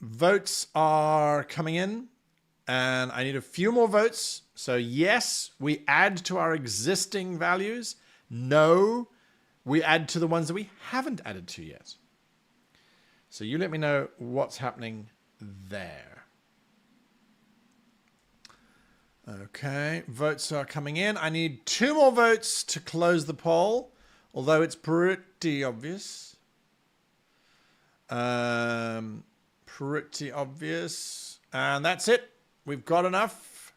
votes are coming in, and I need a few more votes. So yes, we add to our existing values. No, we add to the ones that we haven't added to yet. So you let me know what's happening there. Okay, votes are coming in. I need 2 more votes to close the poll, although it's pretty obvious. Pretty obvious. And that's it. We've got enough.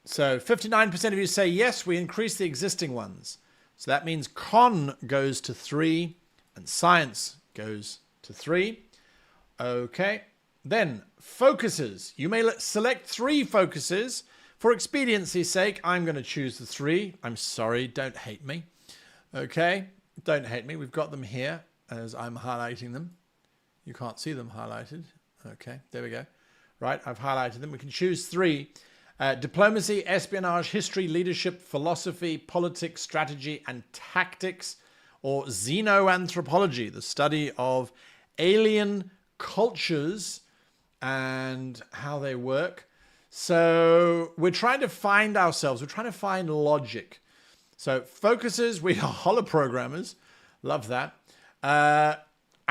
So 59% of you say yes, we increase the existing ones. So that means con goes to 3 and science goes to 3. Okay. Then focuses. You may select 3 focuses. For expediency's sake, I'm going to choose the 3. I'm sorry, don't hate me. Okay, don't hate me. We've got them here as I'm highlighting them. You can't see them highlighted. Okay, there we go. Right, I've highlighted them. We can choose 3. Diplomacy, espionage, history, leadership, philosophy, politics, strategy, and tactics, or xenoanthropology, the study of alien cultures and how they work. So we're trying to find ourselves. We're trying to find logic. So focuses, we are holoprogrammers. Love that. I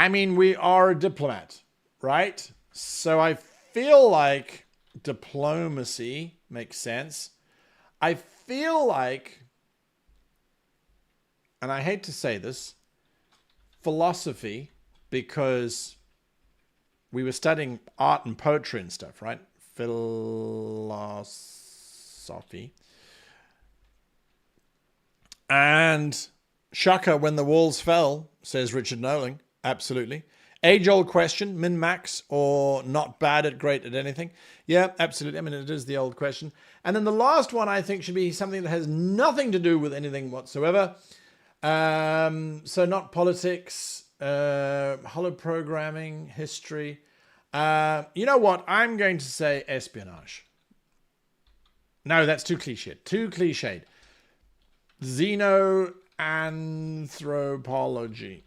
mean, we are a diplomat, right? So I feel like diplomacy makes sense. I feel like, and I hate to say this, philosophy, because we were studying art and poetry and stuff, right? Philosophy. And Shaka, when the walls fell, says Richard Nolan. Absolutely. Age-old question, min-max or not bad at great at anything? Yeah, absolutely. I mean, it is the old question. And then the last one, I think, should be something that has nothing to do with anything whatsoever. So not politics, holoprogramming, history. You know what? I'm going to say espionage. No, that's too cliched. Too cliched. Xenoanthropology.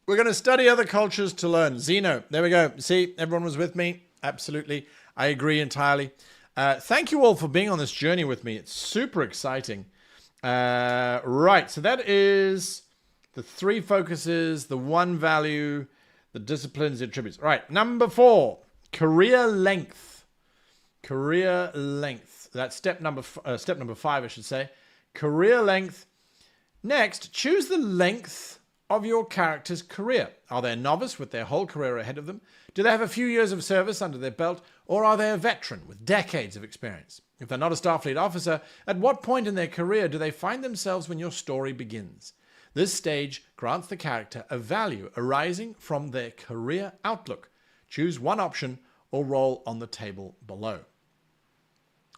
We're going to study other cultures to learn. Xeno. There we go. See, everyone was with me. Absolutely. I agree entirely. Thank you all for being on this journey with me. It's super exciting. Right. So that is the 3 focuses, the 1 value, the disciplines, the attributes. Right. Number 4, career length. Career length. That's step number 5, I should say. Career length. Next, choose the length of your character's career. Are they a novice with their whole career ahead of them? Do they have a few years of service under their belt? Or are they a veteran with decades of experience? If they're not a Starfleet officer, at what point in their career do they find themselves when your story begins? This stage grants the character a value arising from their career outlook. Choose one option or roll on the table below.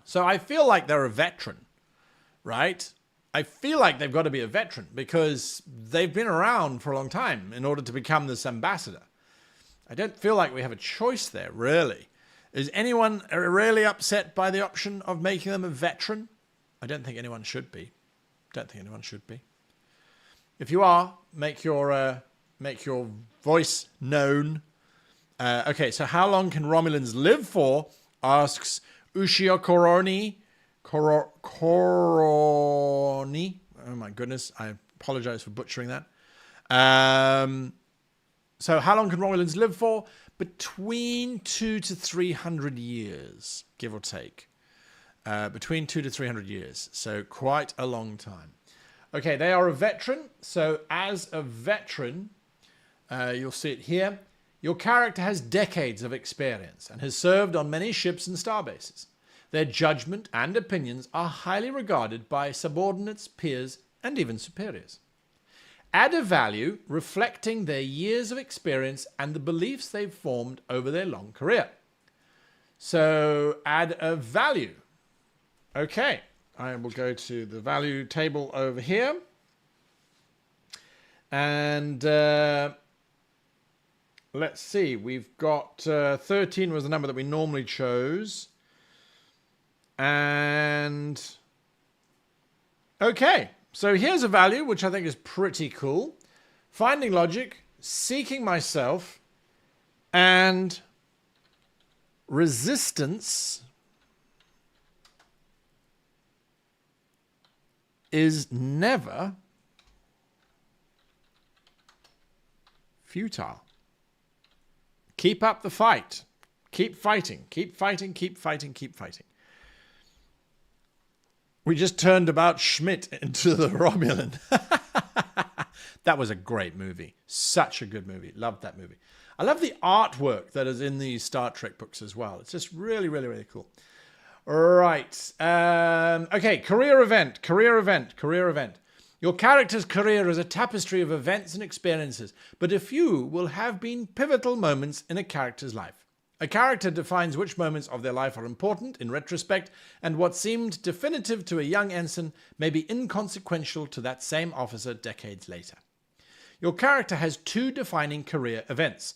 So I feel like they're a veteran, right? I feel like they've got to be a veteran because they've been around for a long time in order to become this ambassador. I don't feel like we have a choice there, really. Is anyone really upset by the option of making them a veteran? I don't think anyone should be. Don't think anyone should be. If you are, make your voice known. Okay, so how long can Romulans live for? Asks Ushio Koroni. Koroni. Oh my goodness, I apologize for butchering that. So how long can Romulans live for? Between 200 to 300 years, give or take. Between 200 to 300 years. So quite a long time. Okay, they are a veteran. So as a veteran, you'll see it here. Your character has decades of experience and has served on many ships and starbases. Their judgment and opinions are highly regarded by subordinates, peers, and even superiors. Add a value reflecting their years of experience and the beliefs they've formed over their long career. So add a value. Okay, I will go to the value table over here. And let's see, we've got 13 was the number that we normally chose. And okay, so here's a value which I think is pretty cool. Finding logic, seeking myself, and resistance is never futile. Keep up the fight. Keep fighting. Keep fighting. Keep fighting. Keep fighting. We just turned about Schmidt into the Romulan. That was a great movie. Such a good movie. Loved that movie. I love the artwork that is in these Star Trek books as well. It's just really, really, really cool. Right. Okay, career event. Your character's career is a tapestry of events and experiences, but a few will have been pivotal moments in a character's life. A character defines which moments of their life are important in retrospect, and what seemed definitive to a young ensign may be inconsequential to that same officer decades later. Your character has two defining career events,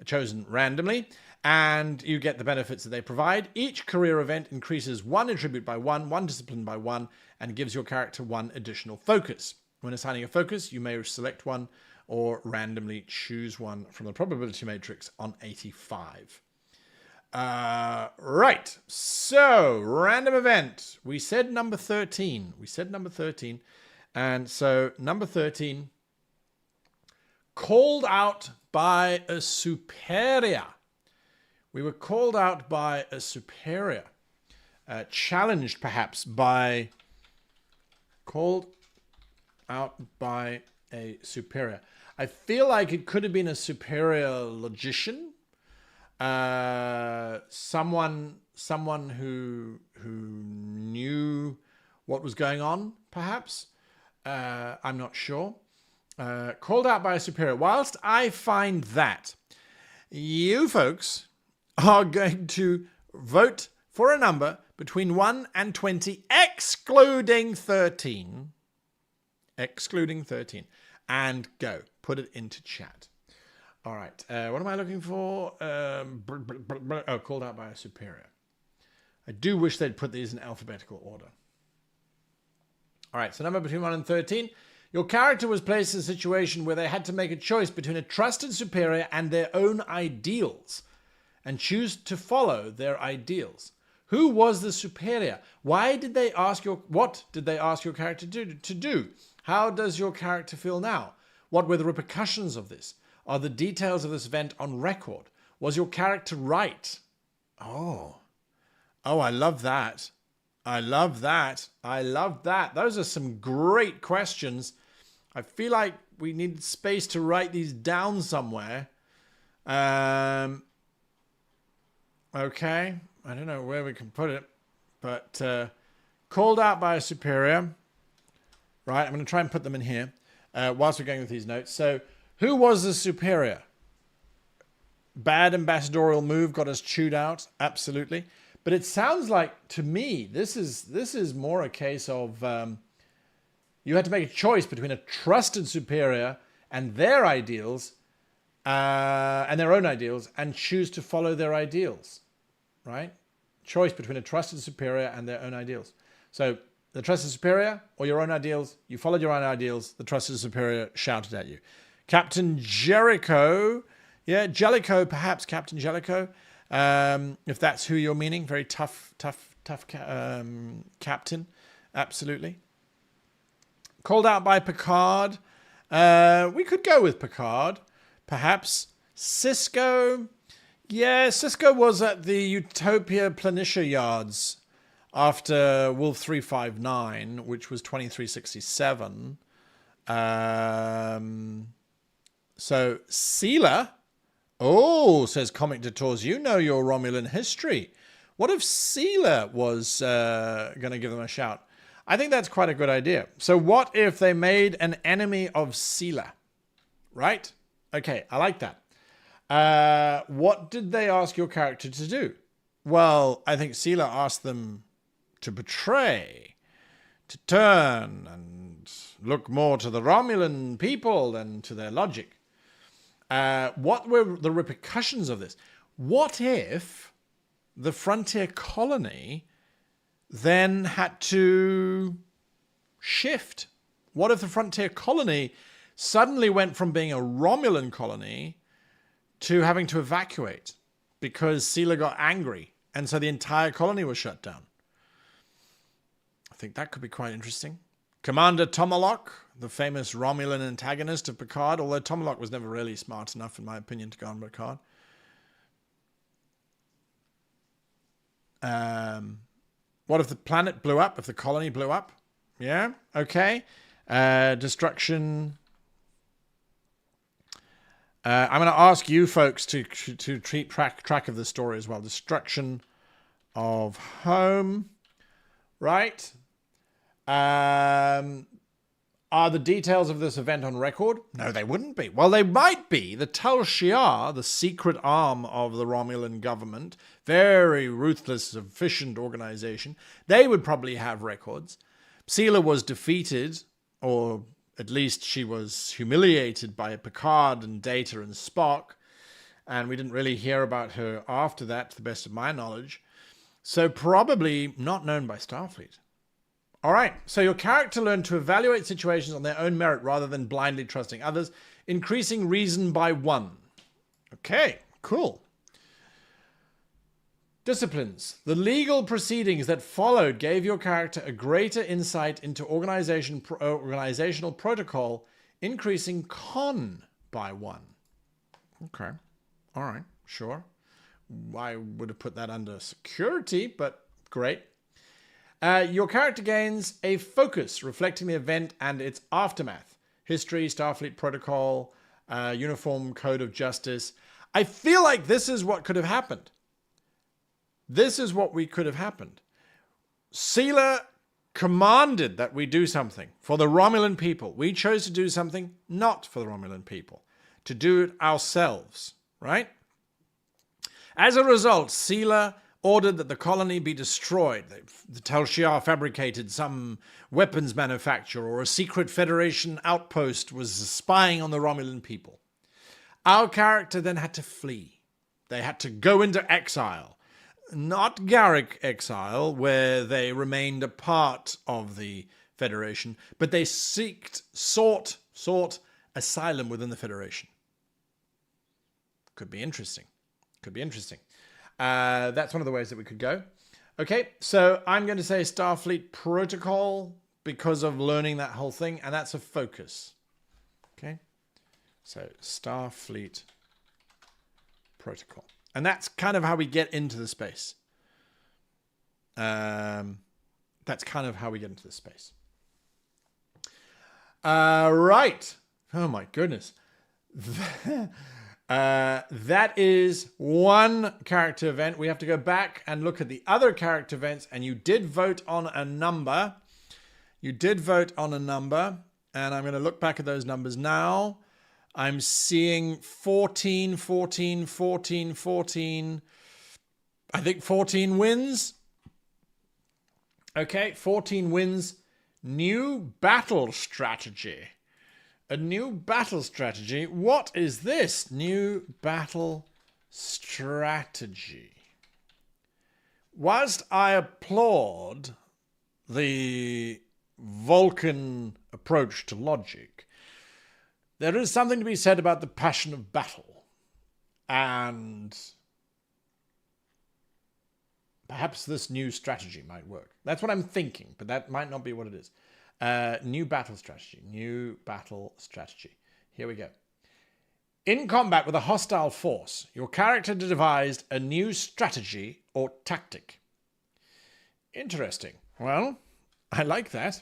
chosen randomly, and you get the benefits that they provide. Each career event increases one attribute by one discipline by one, and gives your character one additional focus. When assigning a focus, you may select one or randomly choose one from the probability matrix on 85. Right, so random event. We said number 13. And so number 13, called out by a superior. We were called out by a superior. Challenged perhaps by, called out by a superior. I feel like it could have been a superior logician. Someone who knew what was going on, perhaps. I'm not sure. Called out by a superior. Whilst I find that you folks are going to vote for a number between 1 and 20, excluding 13, and go. Put it into chat. All right, what am I looking for? Oh, called out by a superior. I do wish they'd put these in alphabetical order. All right, so number between 1 and 13. Your character was placed in a situation where they had to make a choice between a trusted superior and their own ideals, and choose to follow their ideals. Who was the superior? What did they ask your character to do? How does your character feel now? What were the repercussions of this? Are the details of this event on record? Was your character right? Oh, I love that. Those are some great questions. I feel like we need space to write these down somewhere. Okay. I don't know where we can put it. But called out by a superior. Right, I'm going to try and put them in here whilst we're going with these notes. So, who was the superior? Bad ambassadorial move, got us chewed out. Absolutely. But it sounds like, to me, this is more a case of you had to make a choice between a trusted superior and their ideals, and their own ideals, and choose to follow their ideals, right? Choice between a trusted superior and their own ideals. So the trusted superior or your own ideals, you followed your own ideals, the trusted superior shouted at you. Captain Jericho, yeah, Jellicoe, perhaps Captain Jellicoe, if that's who you're meaning. Very tough captain, absolutely. Called out by Picard. We could go with Picard. Perhaps Cisco. Yeah, Cisco was at the Utopia Planitia Yards after Wolf 359, which was 2367. So, Sealer. Oh, says Comic Detours, you know your Romulan history. What if Sealer was going to give them a shout? I think that's quite a good idea. So what if they made an enemy of Sealer? Right? Okay, I like that. What did they ask your character to do? Well, I think Sealer asked them to betray, to turn and look more to the Romulan people than to their logic. What were the repercussions of this? What if the frontier colony then had to shift? What if the frontier colony suddenly went from being a Romulan colony to having to evacuate because Sealer got angry and so the entire colony was shut down? I think that could be quite interesting. Commander Tomahawk, the famous Romulan antagonist of Picard, although Tomahawk was never really smart enough, in my opinion, to go on Picard. What if the planet blew up? If the colony blew up? Yeah, okay. Destruction. I'm going to ask you folks to keep track of the story as well. Destruction of home. Right. Are the details of this event on record? No, they wouldn't be. Well, they might be. The Tal Shiar, the secret arm of the Romulan government, very ruthless, efficient organization, they would probably have records. Sealer was defeated, or at least she was humiliated by Picard and Data and Spock, and we didn't really hear about her after that, to the best of my knowledge. So probably not known by Starfleet. All right, so your character learned to evaluate situations on their own merit rather than blindly trusting others, increasing reason by 1. Okay, cool. Disciplines. The legal proceedings that followed gave your character a greater insight into organizational protocol, increasing con by 1. Okay, all right, sure. I would have put that under security, but great. Your character gains a focus reflecting the event and its aftermath. History, Starfleet protocol, Uniform Code of Justice. I feel like this is what could have happened. This is what we could have happened. Sealer commanded that we do something for the Romulan people. We chose to do something not for the Romulan people, to do it ourselves, right? As a result, Sealer ordered that the colony be destroyed. The Tal Shiar fabricated some weapons manufacturer, or a secret Federation outpost was spying on the Romulan people. Our character then had to flee. They had to go into exile. Not Garrick exile, where they remained a part of the Federation, but they sought asylum within the Federation. Could be interesting. Could be interesting. That's one of the ways that we could go. Okay, so I'm going to say Starfleet Protocol because of learning that whole thing, and that's a focus. Okay, so Starfleet Protocol. And that's kind of how we get into the space. That's kind of how we get into the space. Right. Oh my goodness. That is one character event. We have to go back and look at the other character events. And you did vote on a number. You did vote on a number. And I'm going to look back at those numbers now. I'm seeing 14, 14, 14, 14. I think 14 wins. Okay, 14 wins. New battle strategy. A new battle strategy. What is this? New battle strategy. Whilst I applaud the Vulcan approach to logic, there is something to be said about the passion of battle. And perhaps this new strategy might work. That's what I'm thinking, but that might not be what it is. New battle strategy. New battle strategy. Here we go. In combat with a hostile force, your character devised a new strategy or tactic. Interesting. Well, I like that.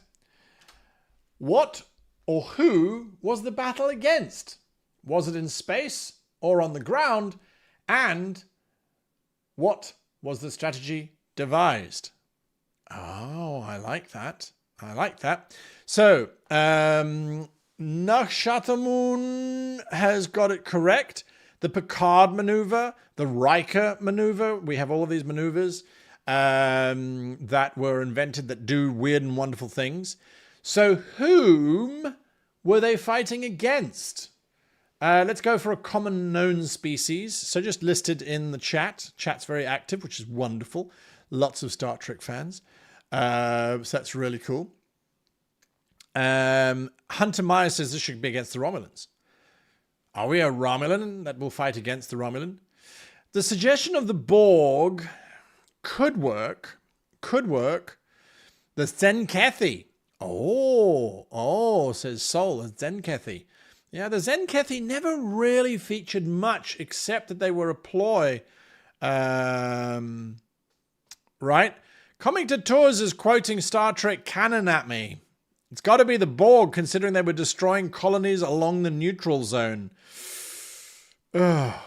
What or who was the battle against? Was it in space or on the ground? And what was the strategy devised? Oh, I like that. I like that. So, Nakshatramoon has got it correct. The Picard maneuver, the Riker maneuver. We have all of these maneuvers that were invented that do weird and wonderful things. So, whom were they fighting against? Let's go for a common known species. So just listed in the chat. Chat's very active, which is wonderful. Lots of Star Trek fans. So that's really cool. Hunter Meyer says this should be against the Romulans. Are we a Romulan that will fight against the Romulan? The suggestion of the Borg could work. Could work. The Zenkethi. Oh, says Sol. The Zenkethi. Yeah, the Zenkethi never really featured much except that they were a ploy. Right? Comic to Tours is quoting Star Trek canon at me. It's got to be the Borg, considering they were destroying colonies along the neutral zone. Oh,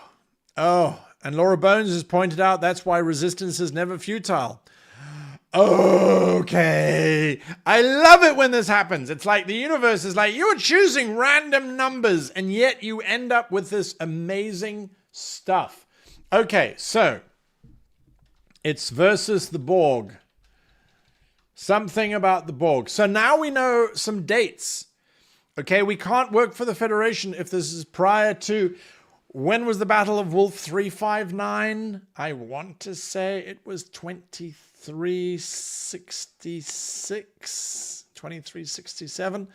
and Laura Bones has pointed out that's why resistance is never futile. Okay. I love it when this happens. It's like the universe is like, you're choosing random numbers, and yet you end up with this amazing stuff. Okay, so it's versus the Borg. Something about the Borg. So now we know some dates. Okay, we can't work for the Federation if this is prior to... When was the Battle of Wolf 359? I want to say it was 2366, 2367.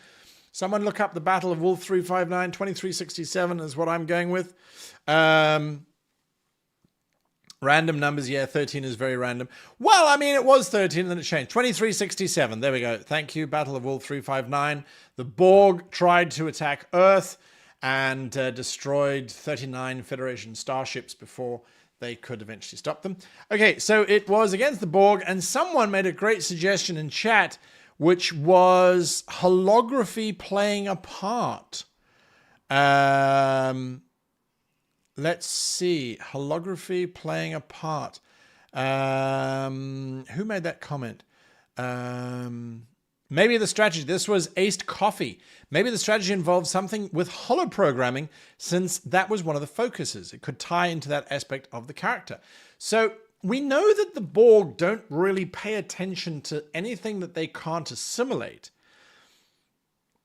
Someone look up the Battle of Wolf 359. 2367 is what I'm going with. Random numbers, yeah, 13 is very random. Well, I mean, it was 13 and then it changed. 2367, there we go. Thank you, Battle of Wolf 359. The Borg tried to attack Earth and destroyed 39 Federation starships before they could eventually stop them. Okay, so it was against the Borg, and someone made a great suggestion in chat, which was holography playing a part. Let's see. Holography playing a part. Who made that comment? Maybe the strategy. This was Aced Coffee. Maybe the strategy involved something with holoprogramming, since that was one of the focuses. It could tie into that aspect of the character. So we know that the Borg don't really pay attention to anything that they can't assimilate.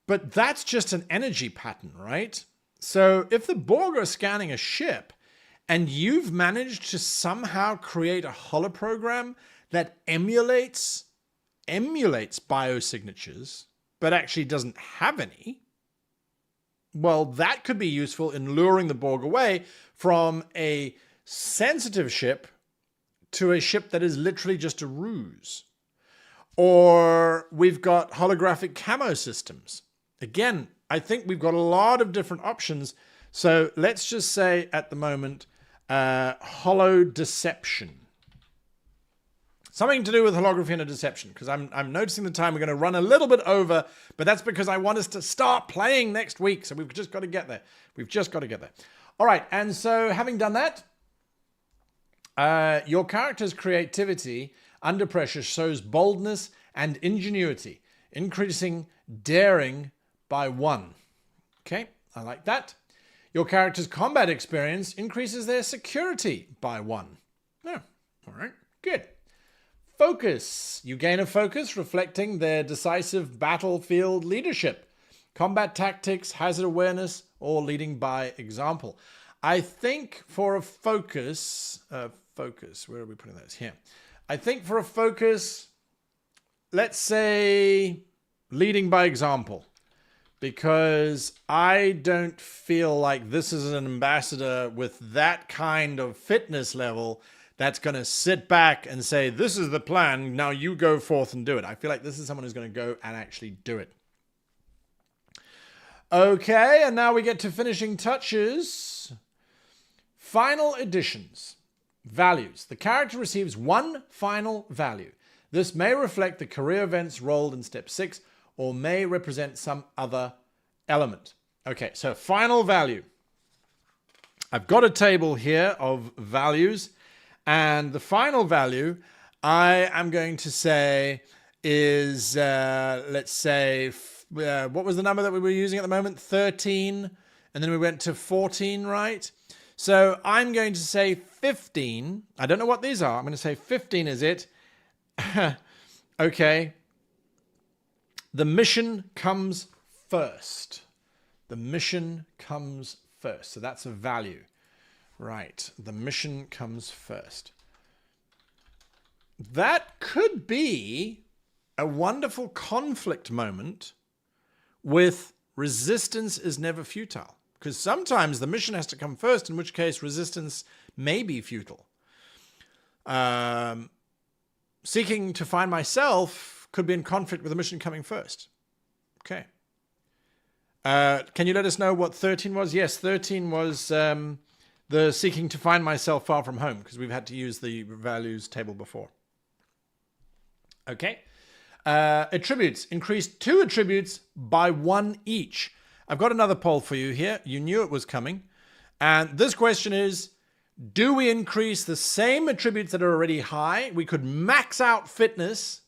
But that's just an energy pattern, right? So if the Borg are scanning a ship and you've managed to somehow create a holoprogram that emulates biosignatures, but actually doesn't have any, well, that could be useful in luring the Borg away from a sensitive ship to a ship that is literally just a ruse. Or we've got holographic camo systems. Again, I think we've got a lot of different options. So let's just say at the moment, holo deception. Something to do with holography and a deception, because I'm noticing the time. We're going to run a little bit over, but that's because I want us to start playing next week. So we've just got to get there. We've just got to get there. All right, and so having done that, your character's creativity under pressure shows boldness and ingenuity, increasing daring by 1. Okay, I like that. Your character's combat experience increases their security by 1. Oh, all right, good. Focus. You gain a focus reflecting their decisive battlefield leadership, combat tactics, hazard awareness, or leading by example. I think for a focus, where are we putting those? Here. I think for a focus, let's say leading by example, because I don't feel like this is an ambassador with that kind of fitness level that's going to sit back and say, this is the plan, now you go forth and do it. I feel like this is someone who's going to go and actually do it. Okay, and now we get to finishing touches. Final additions. Values. The character receives 1 final value. This may reflect the career events rolled in step 6 or may represent some other element. Okay, so final value. I've got a table here of values, and the final value I am going to say is, let's say, what was the number that we were using at the moment? 13, and then we went to 14, right? So I'm going to say 15. I don't know what these are. I'm going to say 15 is it. Okay. The mission comes first. The mission comes first. So that's a value. Right. The mission comes first. That could be a wonderful conflict moment with resistance is never futile. Because sometimes the mission has to come first, in which case resistance may be futile. Seeking to find myself could be in conflict with the mission coming first. Okay. Can you let us know what 13 was? Yes, 13 was the seeking to find myself far from home, because we've had to use the values table before. Okay. Attributes. Increased 2 attributes by 1 each. I've got another poll for you here. You knew it was coming. And this question is, do we increase the same attributes that are already high? We could max out fitness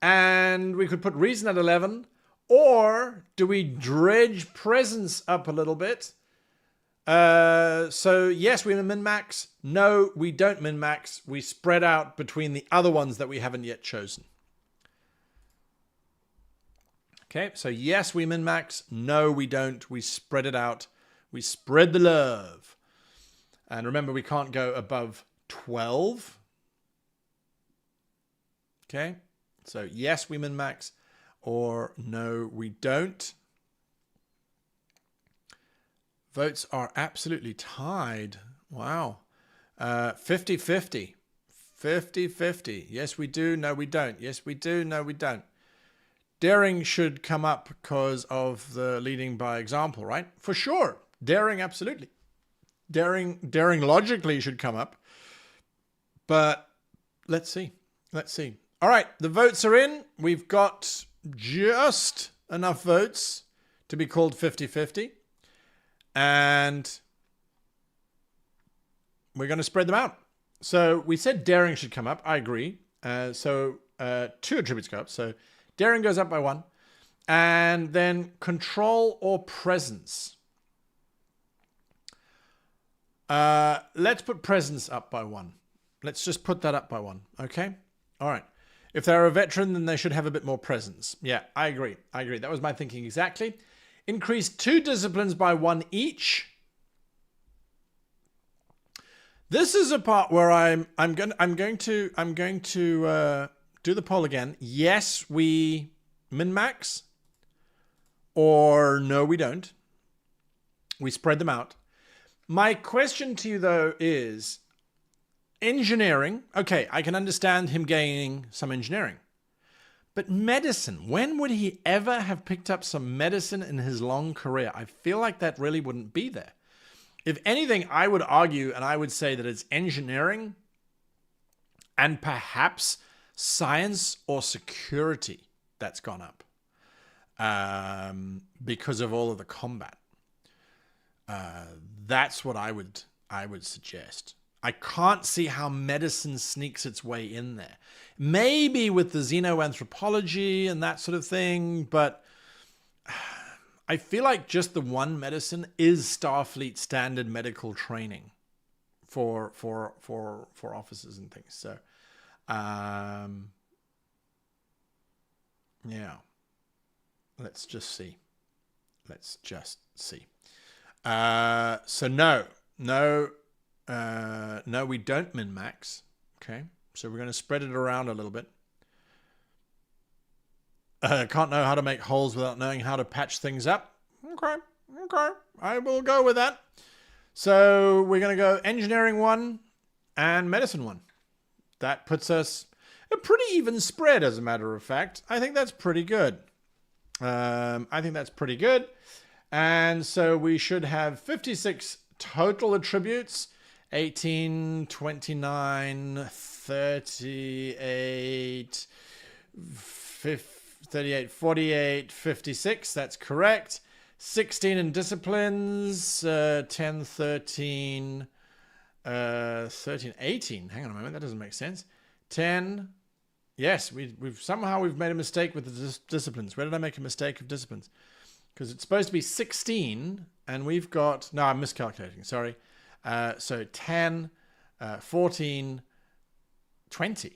and we could put reason at 11. Or do we dredge presence up a little bit? So yes, we min-max. No, we don't min-max. We spread out between the other ones that we haven't yet chosen. Okay, so yes, we min-max. No, we don't. We spread it out. We spread the love. And remember, we can't go above 12. Okay, so yes, we min-max. Or no, we don't. Votes are absolutely tied. Wow. 50-50. 50-50. Yes, we do. No, we don't. Yes, we do. No, we don't. Daring should come up because of the leading by example, right? For sure. Daring, absolutely. Daring logically should come up. But let's see. Let's see. All right, the votes are in. We've got just enough votes to be called 50-50. And we're going to spread them out. So we said daring should come up. I agree. So 2 attributes go up. So daring goes up by 1. And then control or presence. Let's put presence up by 1. Let's just put that up by 1. Okay? All right. If they're a veteran, then they should have a bit more presence. Yeah, I agree. I agree. That was my thinking exactly. Increase 2 disciplines by 1 each. This is a part where I'm going to do the poll again. Yes, we min-max, or no, we don't. We spread them out. My question to you though is engineering. Okay, I can understand him gaining some engineering. But medicine, when would he ever have picked up some medicine in his long career? I feel like that really wouldn't be there. If anything, I would argue, and I would say that it's engineering and perhaps science or security that's gone up because of all of the combat. That's what I would suggest. I can't see how medicine sneaks its way in there. Maybe with the xenoanthropology and that sort of thing, but I feel like just the one medicine is Starfleet standard medical training for officers and things. So, yeah. Let's just see. So no, we don't min-max. Okay, so we're going to spread it around a little bit. Can't know how to make holes without knowing how to patch things up. Okay, I will go with that. So we're going to go engineering 1 and medicine 1. That puts us a pretty even spread, as a matter of fact. I think that's pretty good. And so we should have 56 total attributes. 18, 29, 38, 38, 48, 56. That's correct. 16 in disciplines. 10, 13, 13, 18. Hang on a moment. That doesn't make sense. 10. Yes, we've somehow made a mistake with the disciplines. Where did I make a mistake of disciplines? Because it's supposed to be 16, and we've got... No, I'm miscalculating. Sorry. So 10, 14, 20.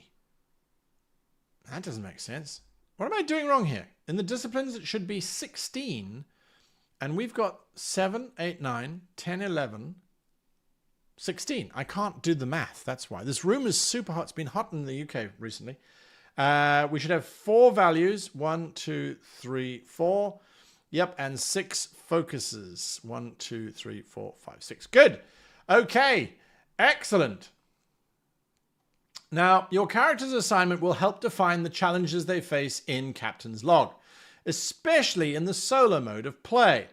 That doesn't make sense. What am I doing wrong here? In the disciplines, it should be 16, and we've got 7, 8, 9, 10, 11, 16. I can't do the math. That's why. This room is super hot. It's been hot in the UK recently. We should have 4 values. 1, 2, 3, 4. Yep, and 6 focuses. 1, 2, 3, 4, 5, 6. Good. Okay, excellent. Now, your character's assignment will help define the challenges they face in Captain's Log, especially in the solo mode of play.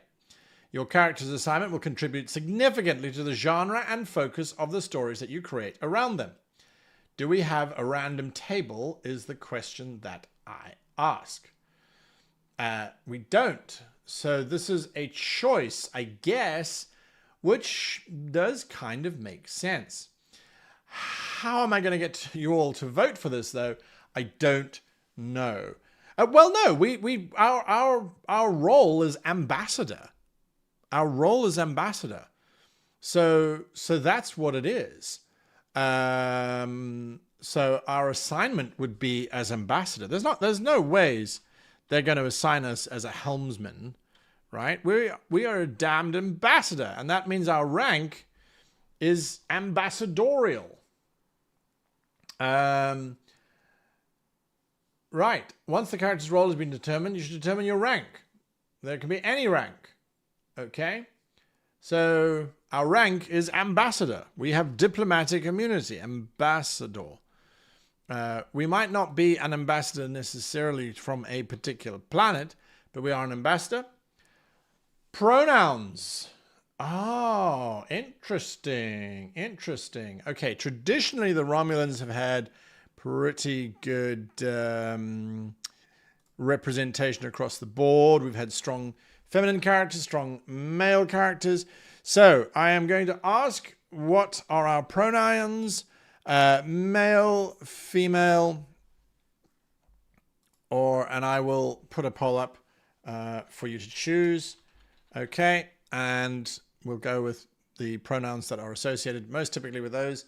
Your character's assignment will contribute significantly to the genre and focus of the stories that you create around them. Do we have a random table is the question that I ask. We don't. So this is a choice, I guess, which does kind of make sense. How am I going to get you all to vote for this, though? I don't know. Well, no, our role is ambassador. Our role is ambassador. So that's what it is. So our assignment would be as ambassador. There's no ways they're going to assign us as a helmsman, right? We are a damned ambassador, and that means our rank is ambassadorial. Right. Once the character's role has been determined, you should determine your rank. There can be any rank. Okay? So our rank is ambassador. We have diplomatic immunity, ambassador. We might not be an ambassador necessarily from a particular planet, but we are an ambassador. Pronouns. Oh, interesting. Okay, traditionally the Romulans have had pretty good representation across the board. We've had strong feminine characters, strong male characters. So I am going to ask, what are our pronouns? Male, female, and I will put a poll up for you to choose. Okay, and we'll go with the pronouns that are associated most typically with those,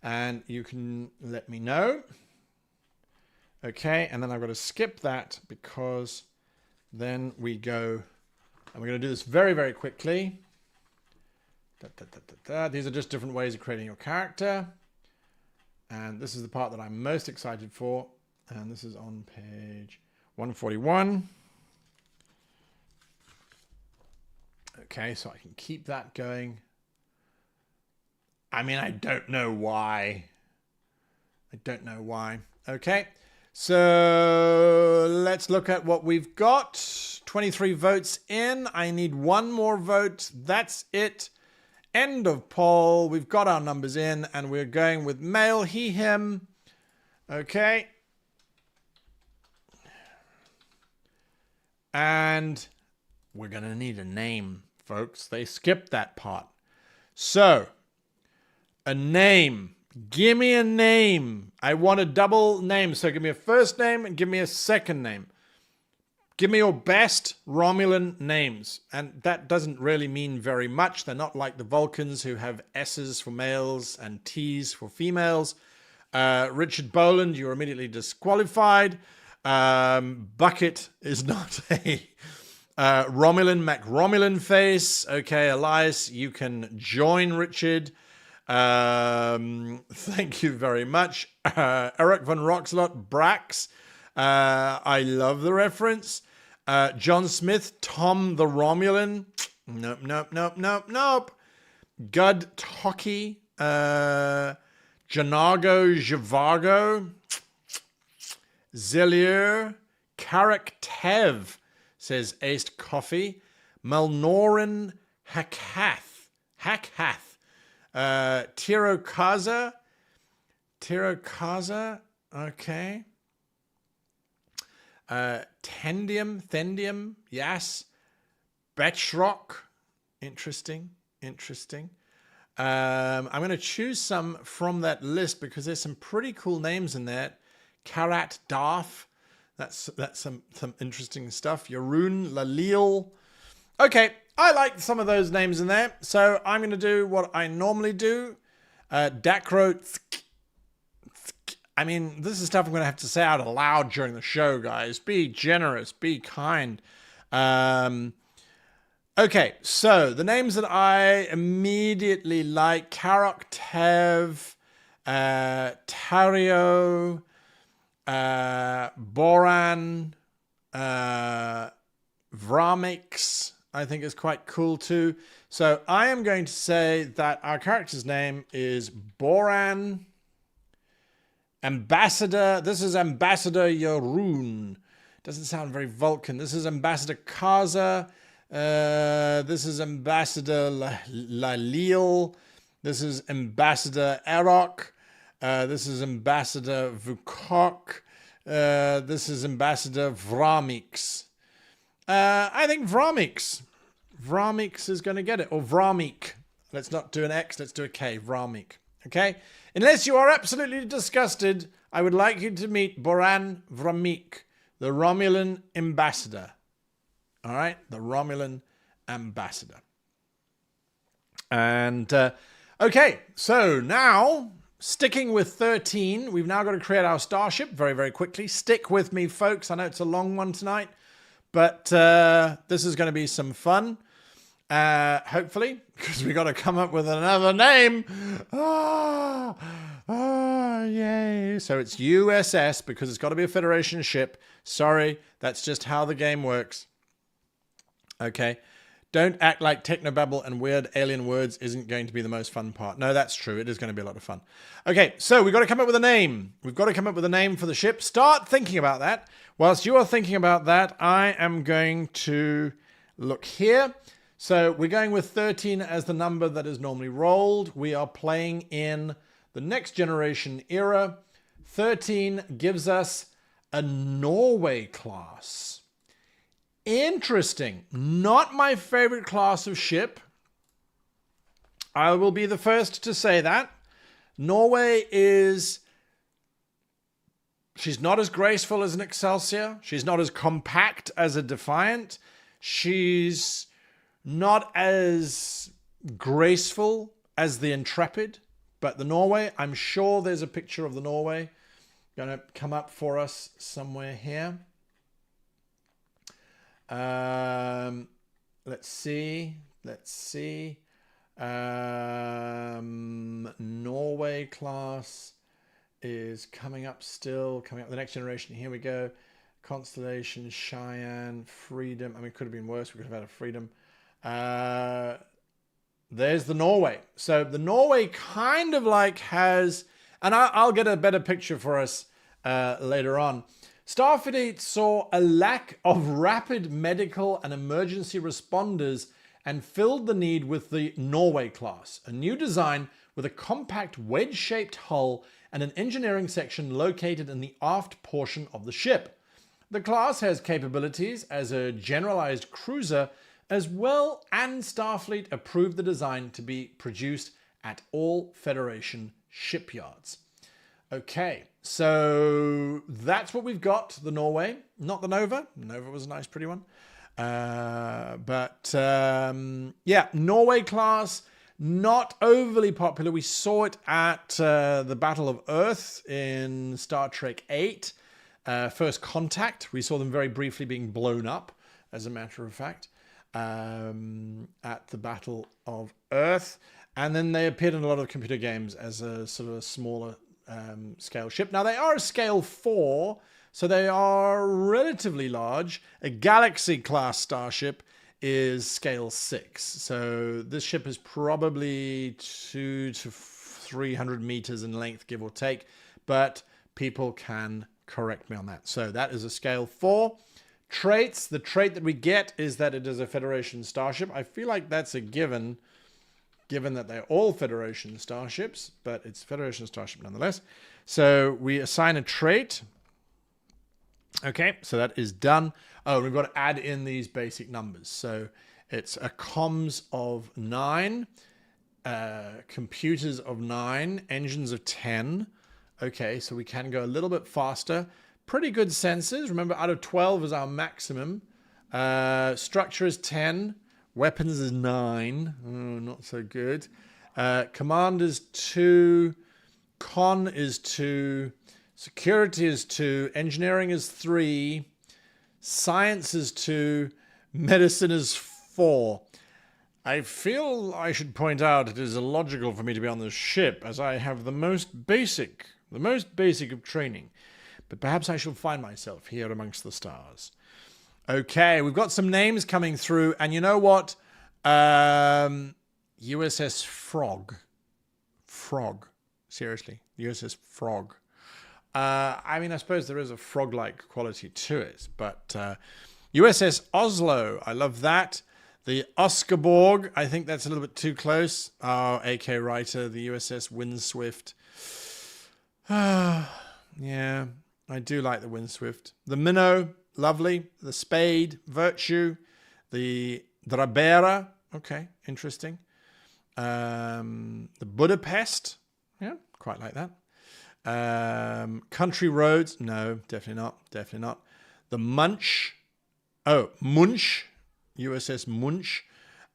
and you can let me know. Okay, and then I've got to skip that because then we go, and we're going to do this very, very quickly. These are just different ways of creating your character. And this is the part that I'm most excited for. And this is on page 141. Okay, so I can keep that going. I mean, I don't know why. Okay, so let's look at what we've got. 23 votes in. I need one more vote. That's it. End of poll. We've got our numbers in, and we're going with male, he, him. Okay. And we're going to need a name folks. They skipped that part. So, a name. Give me a name. I want a double name. So give me a first name and give me a second name. Give me your best Romulan names. And that doesn't really mean very much. They're not like the Vulcans who have S's for males and T's for females. Richard Boland, you're immediately disqualified. Bucket is not a Romulan, Mac-Romulan face. Okay, Elias, you can join Richard. Thank you very much. Eric von Roxlot, Brax. I love the reference. John Smith, Tom the Romulan. Nope, nope, nope, nope, nope. Gud Toki. Janago Zhivago. Zelier. Karak Tev, says Aced Coffee. Melnoran Hakath. Tirokaza. Okay. Thendium, yes. Betchrock, interesting. I'm going to choose some from that list because there's some pretty cool names in there. Karat Darf, that's some interesting stuff. Yarun Lalil. Okay, I like some of those names in there, so I'm going to do what I normally do. Dakro. I mean, this is stuff I'm going to have to say out loud during the show, guys. Be generous, be kind. Okay, so the names that I immediately like: Karok Tev, Tario, Boran, Vramix, I think is quite cool too. So I am going to say that our character's name is Boran Ambassador. This is Ambassador Yarun. Doesn't sound very Vulcan. This is Ambassador Kaza. This is Ambassador Lalil. This is Ambassador Erok. This is Ambassador Vukok. This is Ambassador Vramix. I think Vramix is going to get it. Or Vramik. Let's not do an X, let's do a K. Vramik. Okay? Unless you are absolutely disgusted, I would like you to meet Boran Vramik, the Romulan ambassador. All right? The Romulan ambassador. And, okay, so now, sticking with 13, we've now got to create our starship very, very quickly. Stick with me, folks. I know it's a long one tonight, but this is going to be some fun. Hopefully, because we got to come up with another name. Yay. So it's USS because it's got to be a Federation ship. Sorry, that's just how the game works. Okay. Don't act like technobabble and weird alien words isn't going to be the most fun part. No, that's true. It is going to be a lot of fun. Okay, so we've got to come up with a name. We've got to come up with a name for the ship. Start thinking about that. Whilst you are thinking about that, I am going to look here. So we're going with 13 as the number that is normally rolled. We are playing in the next generation era. 13 gives us a Norway class. Interesting. Not my favorite class of ship. I will be the first to say that. Norway is... She's not as graceful as an Excelsior. She's not as compact as a Defiant. She's not as graceful as the Intrepid. But the Norway, I'm sure there's a picture of the Norway going to come up for us somewhere here. Let's see. Norway class is coming up still. Coming up the next generation. Here we go. Constellation, Cheyenne, Freedom. I mean, it could have been worse. We could have had a Freedom. There's the Norway. So the Norway kind of like has... And I'll get a better picture for us later on. Starfleet saw a lack of rapid medical and emergency responders and filled the need with the Norway class, a new design with a compact wedge-shaped hull and an engineering section located in the aft portion of the ship. The class has capabilities as a generalized cruiser, as well, and Starfleet approved the design to be produced at all Federation shipyards. Okay, so that's what we've got. The Norway, not the Nova. Nova was a nice, pretty one. Yeah, Norway class, not overly popular. We saw it at the Battle of Earth in Star Trek VIII. First Contact. We saw them very briefly being blown up, as a matter of fact, at the Battle of Earth. And then they appeared in a lot of computer games as a sort of a smaller scale ship. Now, they are a scale 4, so they are relatively large. A Galaxy class starship is scale 6. So this ship is probably 200 to 300 meters in length, give or take. But people can correct me on that. So that is a scale 4. Traits. The trait that we get is that it is a Federation starship. I feel like that's a given that they're all Federation starships, but it's Federation starship nonetheless. So we assign a trait. Okay, so that is done. Oh, we've got to add in these basic numbers. So it's a comms of 9, computers of 9, engines of 10. Okay, so we can go a little bit faster. Pretty good sensors. Remember, out of 12 is our maximum. Structure is 10. Weapons is 9. Oh, not so good. Command is 2. Con is 2. Security is 2. Engineering is 3. Science is 2. Medicine is 4. I feel I should point out it is illogical for me to be on this ship, as I have the most basic of training. But perhaps I shall find myself here amongst the stars. Okay, we've got some names coming through, and you know what? USS Frog. Frog. Seriously, USS Frog. I mean, I suppose there is a frog-like quality to it, but USS Oslo, I love that. The Oscarborg, I think that's a little bit too close. A.K. Writer, the USS Windswift. Yeah, I do like the Windswift. The Minnow, lovely. The Spade, Virtue. The Drabera, okay, interesting. The Budapest, yeah, quite like that. Country Roads, no, definitely not. The Munch, Munch, USS Munch.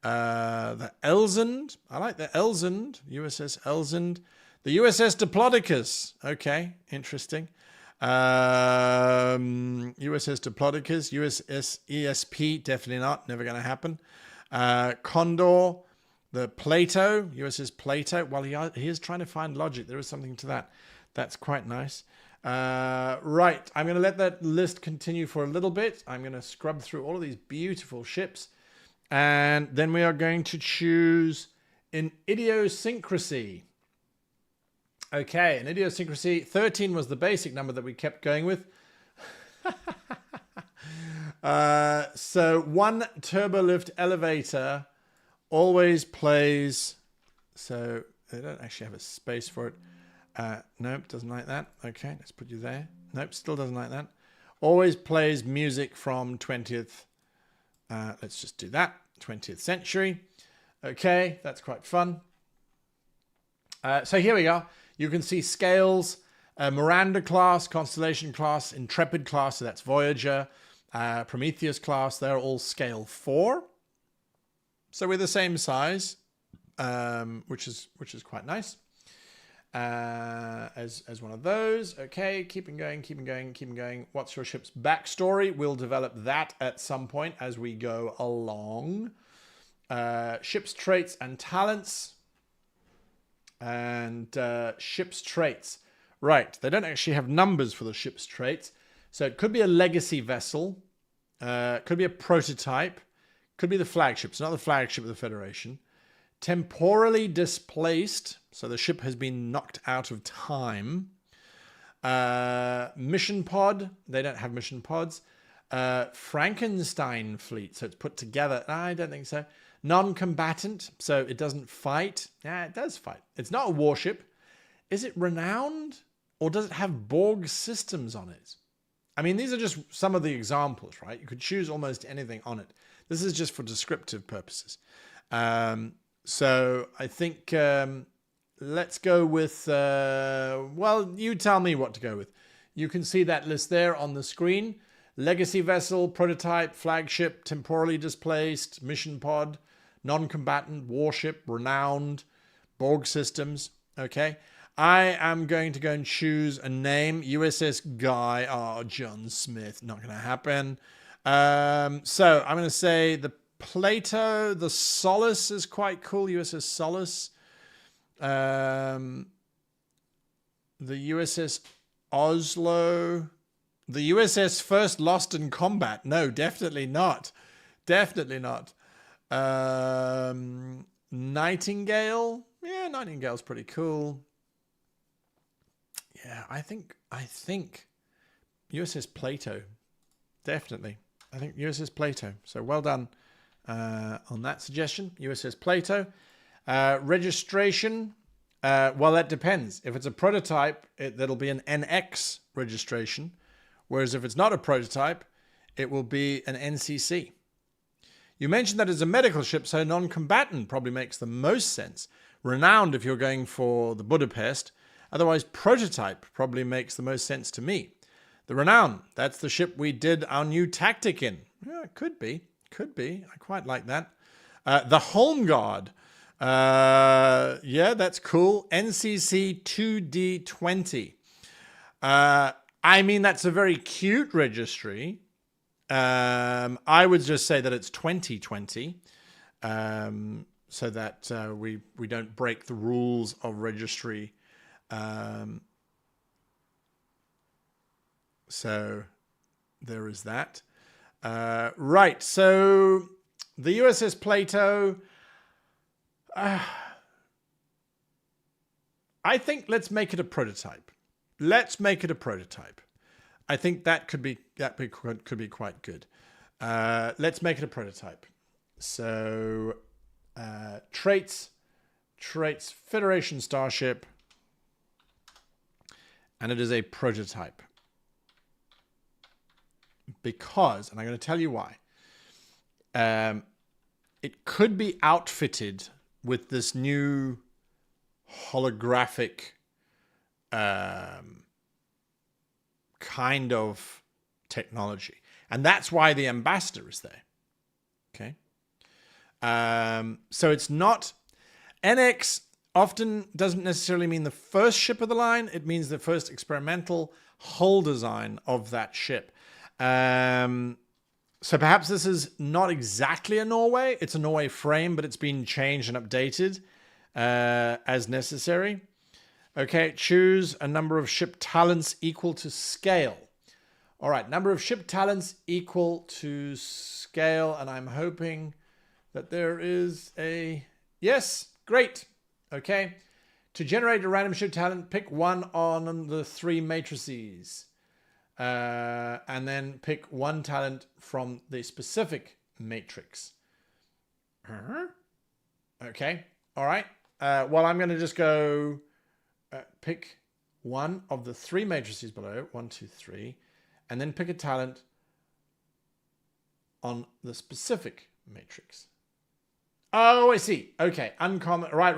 The Elsund, I like the Elsund, USS Elsund. The USS Diplodocus, okay, interesting. USS Diplodocus, USS ESP, definitely not, never going to happen. Condor, the Plato, USS Plato. Well, he is trying to find logic. There is something to that. That's quite nice. Right, I'm going to let that list continue for a little bit. I'm going to scrub through all of these beautiful ships. And then we are going to choose an idiosyncrasy. Okay, an idiosyncrasy. 13 was the basic number that we kept going with. So one turbolift elevator always plays. So they don't actually have a space for it. Nope, doesn't like that. Okay, let's put you there. Nope, still doesn't like that. Always plays music from 20th. Let's just do that. 20th century. Okay, that's quite fun. So here we go. You can see scales. Miranda class, Constellation class, Intrepid class, so that's Voyager. Prometheus class, they're all scale 4. So we're the same size, which is quite nice. As one of those. Okay, keeping going. What's your ship's backstory? We'll develop that at some point as we go along. Ship's traits and talents. And ship's traits. Right, they don't actually have numbers for the ship's traits. So it could be a legacy vessel. Could be a prototype. Could be the flagship. It's not the flagship of the Federation. Temporally displaced, so the ship has been knocked out of time. Mission pod, they don't have mission pods. Frankenstein fleet, so it's put together. I don't think so. Non-combatant, so it doesn't fight. Yeah, it does fight. It's not a warship. Is it renowned, or does it have Borg systems on it? I mean, these are just some of the examples, right? You could choose almost anything on it. This is just for descriptive purposes. So I think let's go with, well, you tell me what to go with. You can see that list there on the screen. Legacy vessel, prototype, flagship, temporally displaced, mission pod, non-combatant, warship, renowned, Borg systems. Okay. I am going to go and choose a name. USS Guy. Oh, John Smith. Not going to happen. So I'm going to say the Plato, the Solace is quite cool. USS Solace. The USS Oslo. The USS First Lost in Combat. No, definitely not. Definitely not. Nightingale. Yeah, Nightingale's pretty cool. Yeah, I think USS Plato. Definitely. I think USS Plato. So well done on that suggestion. USS Plato. Registration. Well, that depends. If it's a prototype, that'll be an NX registration. Whereas if it's not a prototype, it will be an NCC. You mentioned that it's a medical ship, so non-combatant probably makes the most sense. Renowned if you're going for the Budapest. Otherwise, prototype probably makes the most sense to me. The Renown, that's the ship we did our new tactic in. Yeah, it could be. Could be. I quite like that. The Home Guard. Yeah, that's cool. NCC 2D20. I mean, that's a very cute registry. I would just say that it's 2020. So that we don't break the rules of registry. So there is that. Right. So the USS Plato. I think let's make it a prototype. Let's make it a prototype. I think that could be quite good. Let's make it a prototype. So traits, Federation starship, and it is a prototype. Because, and I'm going to tell you why. It could be outfitted with this new holographic kind of technology. And that's why the ambassador is there. Okay. So it's not... NX often doesn't necessarily mean the first ship of the line. It means the first experimental hull design of that ship. So perhaps this is not exactly a Norway. It's a Norway frame, but it's been changed and updated as necessary. Okay, choose a number of ship talents equal to scale. All right, number of ship talents equal to scale. And I'm hoping that there is a... Yes, great. Okay. To generate a random ship talent, pick one on the 3 matrices. And then pick one talent from the specific matrix. Okay. All right. Well, I'm going to just go pick one of the 3 matrices below. 1, 2, 3. And then pick a talent on the specific matrix. Oh, I see. Okay. Uncommon. Right.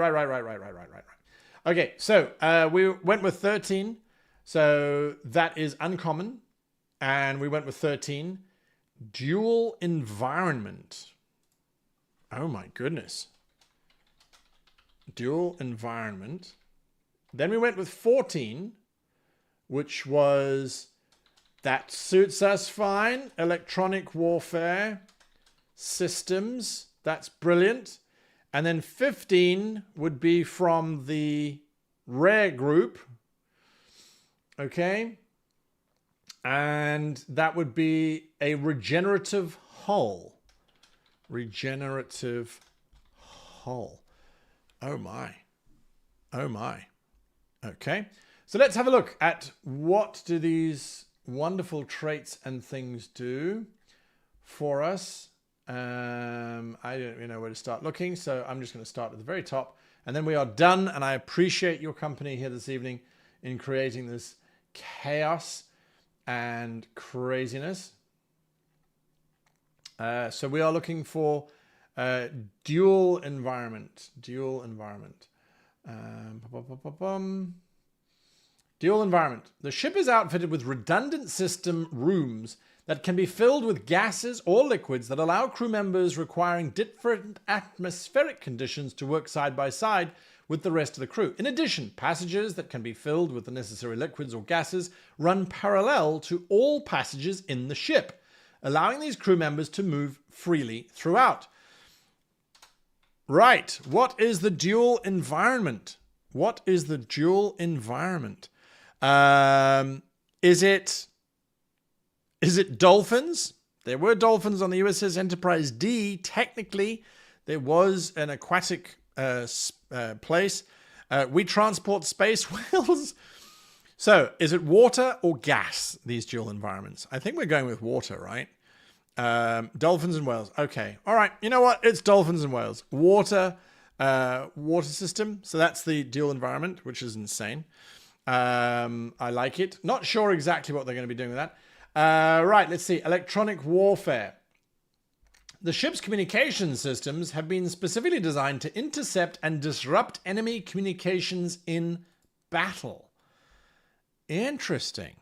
Okay. So we went with 13. So that is uncommon. And we went with 13. Dual environment. Oh my goodness. Dual environment. Then we went with 14, which was, that suits us fine. Electronic warfare systems. That's brilliant. And then 15 would be from the rare group. Okay. And that would be a regenerative hull. Regenerative hull. Oh my. Oh my. Okay. So let's have a look at what do these wonderful traits and things do for us. I don't even know where to start looking, so I'm just going to start at the very top. And then we are done, and I appreciate your company here this evening in creating this chaos and craziness. So we are looking for dual environment. Dual environment. Dual environment. The ship is outfitted with redundant system rooms that can be filled with gases or liquids that allow crew members requiring different atmospheric conditions to work side by side with the rest of the crew. In addition, passages that can be filled with the necessary liquids or gases run parallel to all passages in the ship, allowing these crew members to move freely throughout. Right, what is the dual environment? What is the dual environment? Is it dolphins? There were dolphins on the USS Enterprise D. Technically, there was an aquatic place. We transport space whales. So, is it water or gas, these dual environments? I think we're going with water, right? Dolphins and whales. Okay. All right. You know what? It's dolphins and whales. Water system. So that's the dual environment, which is insane. I like it. Not sure exactly what they're going to be doing with that. Right. Let's see. Electronic warfare. The ship's communication systems have been specifically designed to intercept and disrupt enemy communications in battle. Interesting.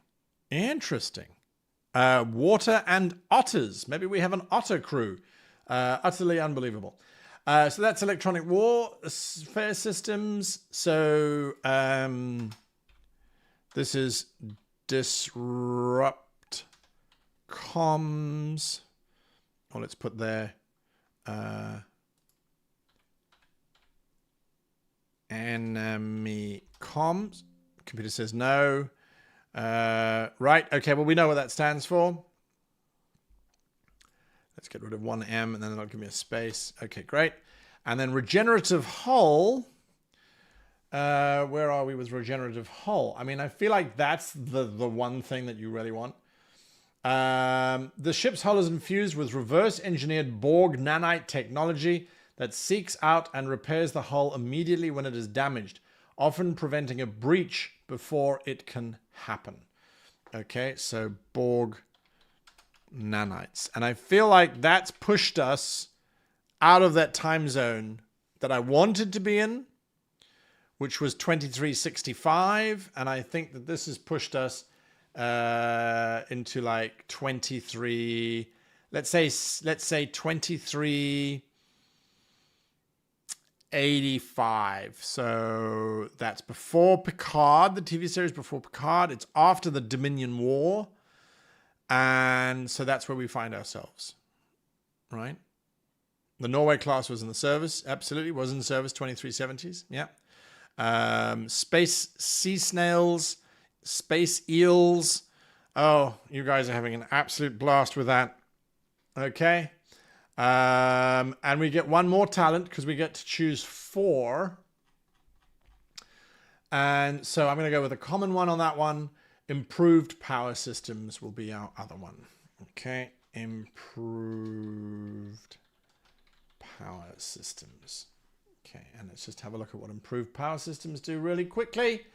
Interesting. Water and otters. Maybe we have an otter crew. Utterly unbelievable. So that's electronic warfare systems. So this is disrupt comms. Oh, let's put there. Enemy comms. Computer says no. Right. Okay. Well, we know what that stands for. Let's get rid of one M and then that'll give me a space. Okay, great. And then regenerative hull. Where are we with regenerative hull? I mean, I feel like that's the one thing that you really want. The ship's hull is infused with reverse engineered Borg nanite technology that seeks out and repairs the hull immediately when it is damaged, often preventing a breach before it can happen. Okay, so Borg nanites. And I feel like that's pushed us out of that time zone that I wanted to be in, which was 2365. And I think that this has pushed us into like 23, let's say 2385. So that's before Picard, the TV series before Picard. It's after the Dominion War. And so that's where we find ourselves, right? The Norway class was in the service. Absolutely. Was in the service, 2370s. Yeah. Space sea snails, space eels. Oh, you guys are having an absolute blast with that. Okay. And we get one more talent because we get to choose 4. And so I'm going to go with a common one on that one. Improved power systems will be our other one. Okay. Improved power systems. Okay. And let's just have a look at what improved power systems do really quickly.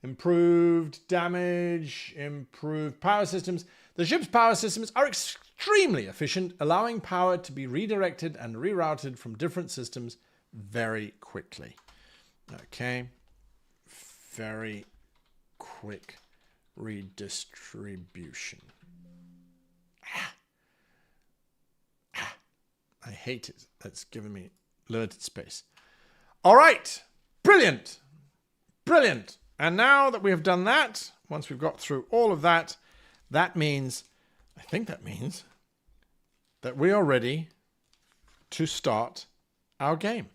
Improved damage, improved power systems. The ship's power systems are extremely efficient, allowing power to be redirected and rerouted from different systems very quickly. Okay. Very quick redistribution. I hate it. That's giving me limited space. All right. Brilliant. Brilliant. And now that we have done that, once we've got through all of that, that means that we are ready to start our game,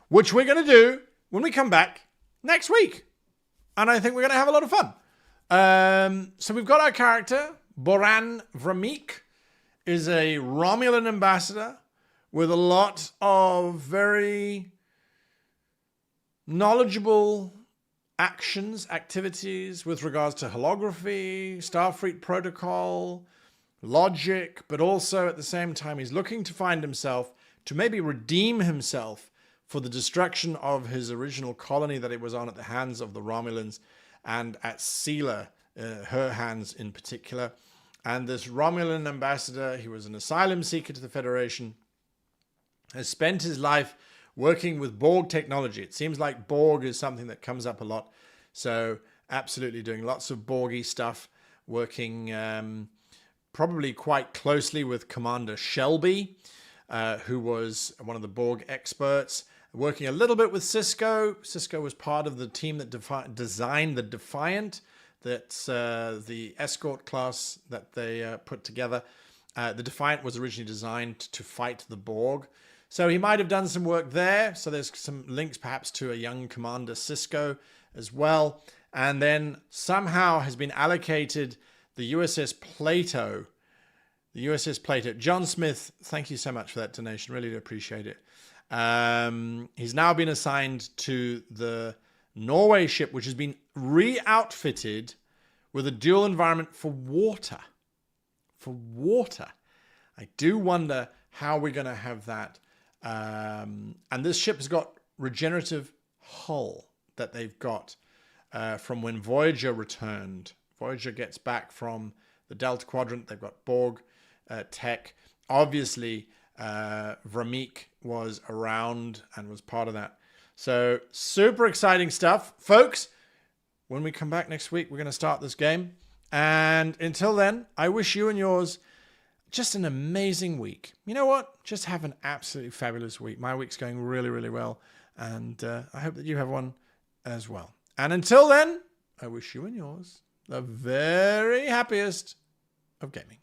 which we're going to do when we come back next week. And I think we're going to have a lot of fun. So we've got our character, Boran Vramik, is a Romulan ambassador with a lot of very knowledgeable activities with regards to holography, Starfleet protocol, logic, but also at the same time he's looking to find himself, to maybe redeem himself for the destruction of his original colony that it was on at the hands of the Romulans and at Sela, her hands in particular. And this Romulan ambassador, he was an asylum seeker to the Federation, has spent his life working with Borg technology. It seems like Borg is something that comes up a lot. So absolutely doing lots of Borgy stuff, working probably quite closely with Commander Shelby, who was one of the Borg experts, working a little bit with Cisco. Cisco was part of the team that designed the Defiant, that's the escort class that they put together. The Defiant was originally designed to fight the Borg. So he might have done some work there. So there's some links perhaps to a young Commander Cisco as well. And then somehow has been allocated the USS Plato. The USS Plato. John Smith, thank you so much for that donation. Really do appreciate it. He's now been assigned to the Norway ship, which has been re-outfitted with a dual environment for water. For water. I do wonder how we're going to have that. And this ship has got regenerative hull that they've got from when Voyager returned. Voyager gets back from the Delta Quadrant. They've got Borg tech. Obviously, Vramik was around and was part of that. So super exciting stuff. Folks, when we come back next week, we're going to start this game. And until then, I wish you and yours just an amazing week. You know what? Just have an absolutely fabulous week. My week's going really, really well. And I hope that you have one as well. And until then, I wish you and yours the very happiest of gaming.